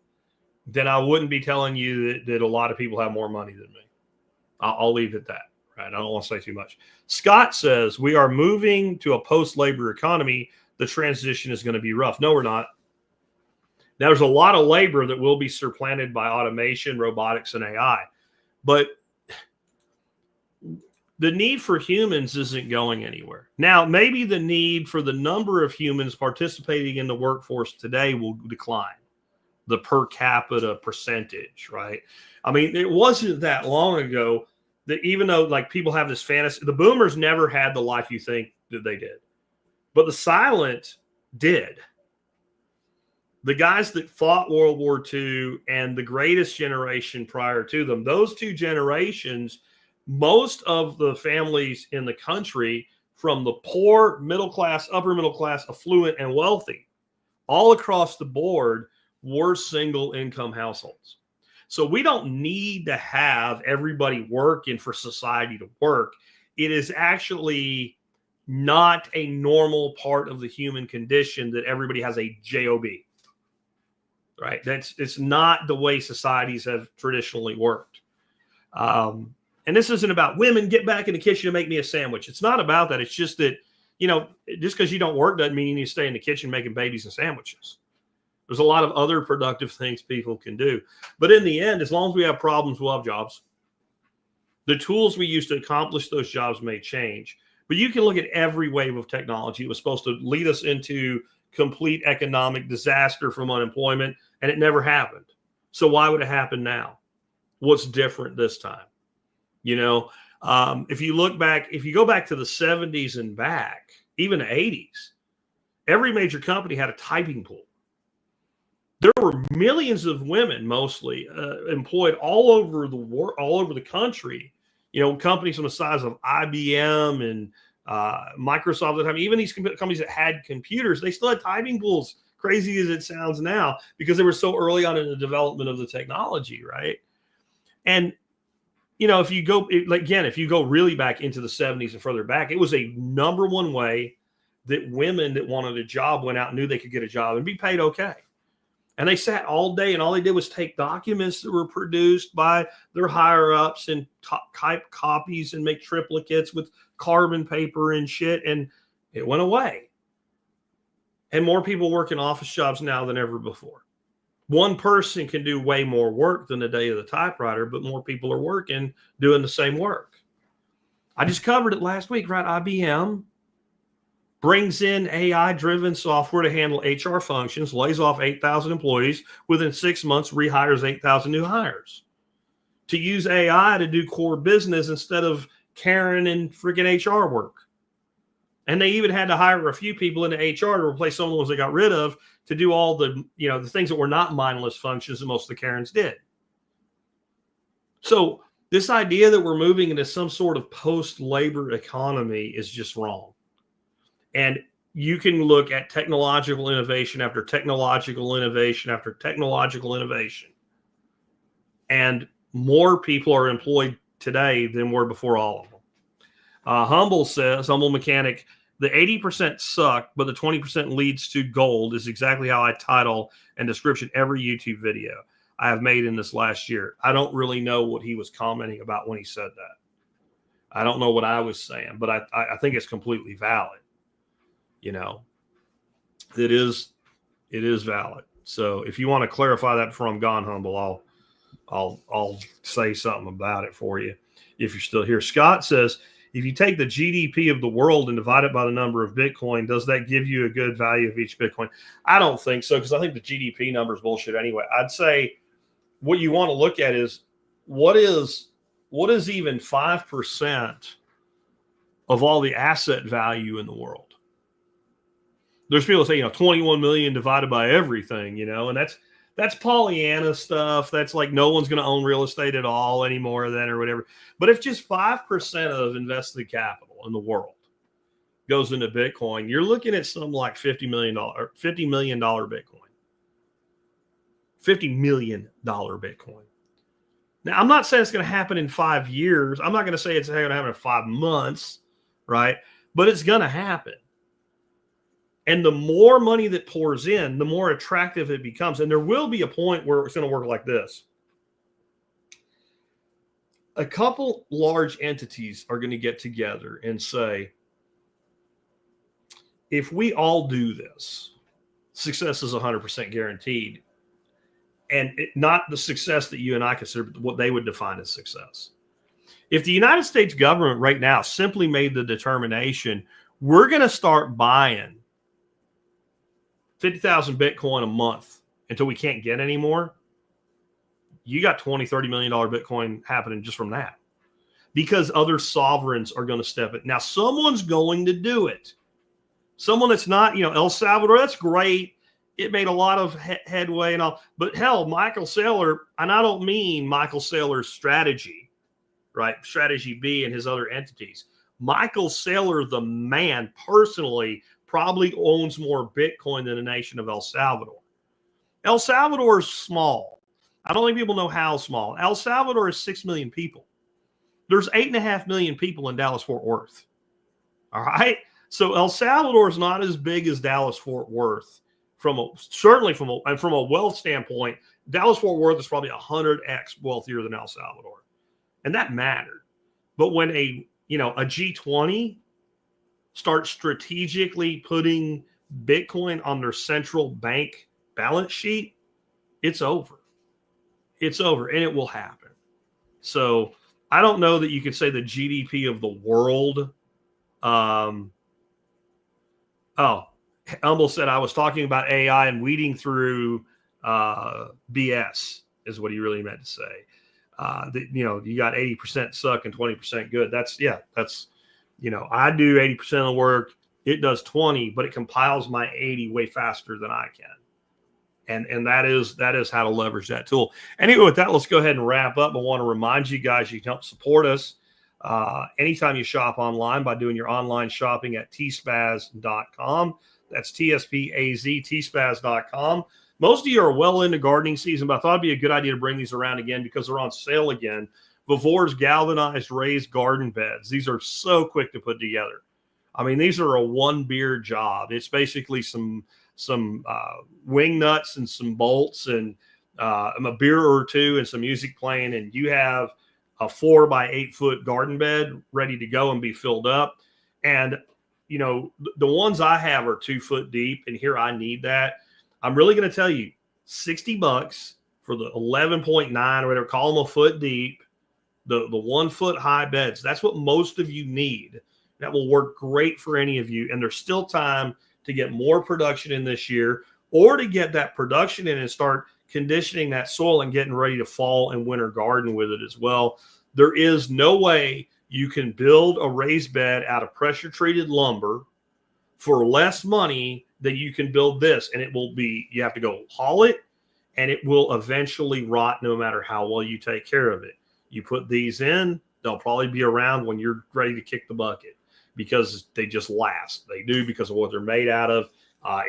then I wouldn't be telling you that a lot of people have more money than me. I'll leave it at that. Right? I don't want to say too much. Scott says, we are moving to a post-labor economy. The transition is going to be rough. No, we're not. Now, there's a lot of labor that will be supplanted by automation, robotics, and AI. But the need for humans isn't going anywhere. Now, maybe the need for the number of humans participating in the workforce today will decline, the per capita percentage, right? I mean, it wasn't that long ago that even though like people have this fantasy, the boomers never had the life you think that they did, but the silent did. The guys that fought World War II and the greatest generation prior to them, those two generations, most of the families in the country, from the poor, middle class, upper middle class, affluent, and wealthy, all across the board, were single income households. So we don't need to have everybody working for society to work. It is actually not a normal part of the human condition that everybody has a job, right? It's not the way societies have traditionally worked. And this isn't about women, get back in the kitchen and make me a sandwich. It's not about that. It's just that, you know, just because you don't work doesn't mean you need to stay in the kitchen making babies and sandwiches. There's a lot of other productive things people can do. But in the end, as long as we have problems, we'll have jobs. The tools we use to accomplish those jobs may change. But you can look at every wave of technology. It was supposed to lead us into complete economic disaster from unemployment, and it never happened. So why would it happen now? What's different this time? You know, if you look back, if you go back to the 70s and back, even the 80s, every major company had a typing pool. There were millions of women, mostly employed all over the world, all over the country. You know, companies from the size of IBM and Microsoft, at the time, even these companies that had computers, they still had typing pools. Crazy as it sounds now, because they were so early on in the development of the technology, right? And you know, if you go again, if you go really back into the 70s and further back, it was a number one way that women that wanted a job went out and knew they could get a job and be paid okay. And they sat all day and all they did was take documents that were produced by their higher ups and type copies and make triplicates with carbon paper and shit. And it went away. And more people work in office jobs now than ever before. One person can do way more work than the day of the typewriter, but more people are working doing the same work. I just covered it last week, right? IBM brings in AI-driven software to handle HR functions, lays off 8,000 employees, within 6 months rehires 8,000 new hires to use AI to do core business instead of Karen and freaking HR work. And they even had to hire a few people into HR to replace some of the ones they got rid of to do all the, you know, the things that were not mindless functions that most of the Karens did. So this idea that we're moving into some sort of post-labor economy is just wrong. And you can look at technological innovation after technological innovation after technological innovation. And more people are employed today than were before all of them. Humble says, Humble Mechanic, the 80% suck, but the 20% leads to gold is exactly how I title and description every YouTube video I have made in this last year. I don't really know what he was commenting about when he said that. I don't know what I was saying, but I think it's completely valid. You know, it is valid. So if you want to clarify that before I'm gone, Humble, I'll say something about it for you if you're still here. Scott says, if you take the GDP of the world and divide it by the number of Bitcoin, does that give you a good value of each Bitcoin? I don't think so, because I think the GDP number is bullshit anyway. I'd say what you want to look at is what is even 5% of all the asset value in the world. There's people that say, 21 million divided by everything, and that's Pollyanna stuff. That's like no one's going to own real estate at all anymore then or whatever. But if just 5% of invested capital in the world goes into Bitcoin, you're looking at something like $50 million Bitcoin. $50 million Bitcoin. Now, I'm not saying it's going to happen in 5 years. I'm not going to say it's going to happen in 5 months, right? But it's going to happen. And the more money that pours in, the more attractive it becomes. And there will be a point where it's going to work like this. A couple large entities are going to get together and say, if we all do this, success is 100% guaranteed. And not the success that you and I consider, but what they would define as success. If the United States government right now simply made the determination, we're going to start buying 50,000 Bitcoin a month until we can't get any more, you got $20-30 million Bitcoin happening just from that, because other sovereigns are going to step it. Now, someone's going to do it. Someone that's not, El Salvador, that's great. It made a lot of headway and all. But hell, Michael Saylor, and I don't mean Michael Saylor's strategy, right? Strategy B and his other entities. Michael Saylor, the man, personally, probably owns more Bitcoin than the nation of El Salvador. El Salvador is small. I don't think people know how small. El Salvador is 6 million people. There's 8.5 million people in Dallas-Fort Worth. All right? So El Salvador is not as big as Dallas-Fort Worth. Certainly from a wealth standpoint, Dallas-Fort Worth is probably 100x wealthier than El Salvador. And that mattered. But when a G20 starts strategically putting Bitcoin on their central bank balance sheet, it's over. It's over, and it will happen. So I don't know that you could say the GDP of the world. Humble said I was talking about AI and weeding through BS is what he really meant to say. You got 80% suck and 20% good. That's I do 80% of the work. It does 20, but it compiles my 80 way faster than I can. And that is how to leverage that tool. Anyway, with that, let's go ahead and wrap up. I want to remind you guys, you can help support us anytime you shop online by doing your online shopping at tspaz.com. That's TSPAZ, tspaz.com. Most of you are well into gardening season, but I thought it'd be a good idea to bring these around again because they're on sale again. Vivor's galvanized raised garden beds. These are so quick to put together. I mean, these are a one beer job. It's basically some wing nuts and some bolts and a beer or two and some music playing, and you have a 4 by 8 foot garden bed ready to go and be filled up. And the ones I have are 2 foot deep, and here I need that. I'm really going to tell you, $60 for the 11.9 or whatever, call them a foot deep, the 1 foot high beds. That's what most of you need. That will work great for any of you. And there's still time to get more production in this year, or to get that production in and start conditioning that soil and getting ready to fall and winter garden with it as well. There is no way you can build a raised bed out of pressure treated lumber for less money than you can build this. And you have to go haul it, and it will eventually rot no matter how well you take care of it. You put these in, they'll probably be around when you're ready to kick the bucket, because they just last. They do, because of what they're made out of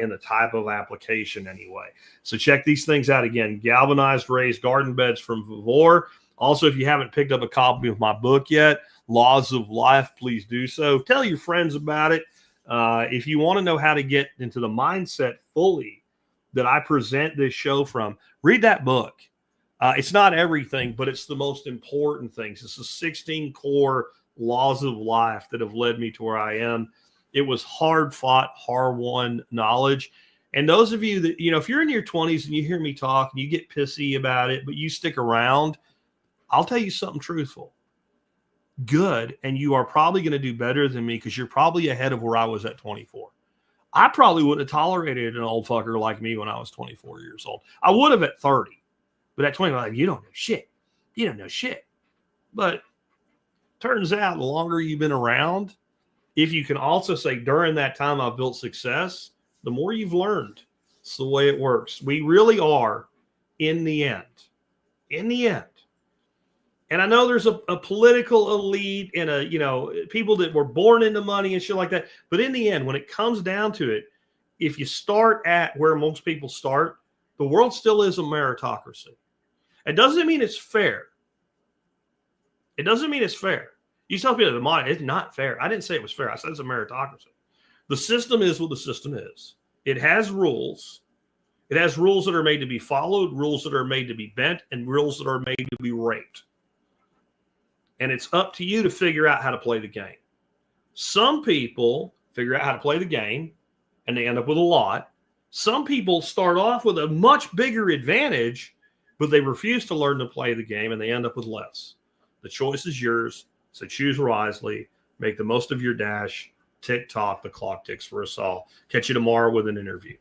in the type of application anyway. So check these things out again. Galvanized raised garden beds from Vivor. Also, if you haven't picked up a copy of my book yet, Laws of Life, please do so. Tell your friends about it. If you want to know how to get into the mindset fully that I present this show from, read that book. It's not everything, but it's the most important things. It's the 16 core laws of life that have led me to where I am. It was hard fought, hard won knowledge. And those of you that, if you're in your 20s and you hear me talk and you get pissy about it, but you stick around, I'll tell you something truthful. Good. And you are probably going to do better than me, because you're probably ahead of where I was at 24. I probably wouldn't have tolerated an old fucker like me when I was 24 years old. I would have at 30. But at 25, you don't know shit. You don't know shit. But turns out the longer you've been around, if you can also say during that time I've built success, the more you've learned. It's the way it works. We really are in the end. In the end. And I know there's a political elite and people that were born into money and shit like that. But in the end, when it comes down to it, if you start at where most people start, the world still is a meritocracy. It doesn't mean it's fair. It doesn't mean it's fair. You tell people the money, it's not fair. I didn't say it was fair. I said it's a meritocracy. The system is what the system is. It has rules. It has rules that are made to be followed, rules that are made to be bent, and rules that are made to be raped. And it's up to you to figure out how to play the game. Some people figure out how to play the game, and they end up with a lot. Some people start off with a much bigger advantage, but they refuse to learn to play the game, and they end up with less. The choice is yours. So choose wisely, make the most of your dash. Tick tock, the clock ticks for us all. Catch you tomorrow with an interview.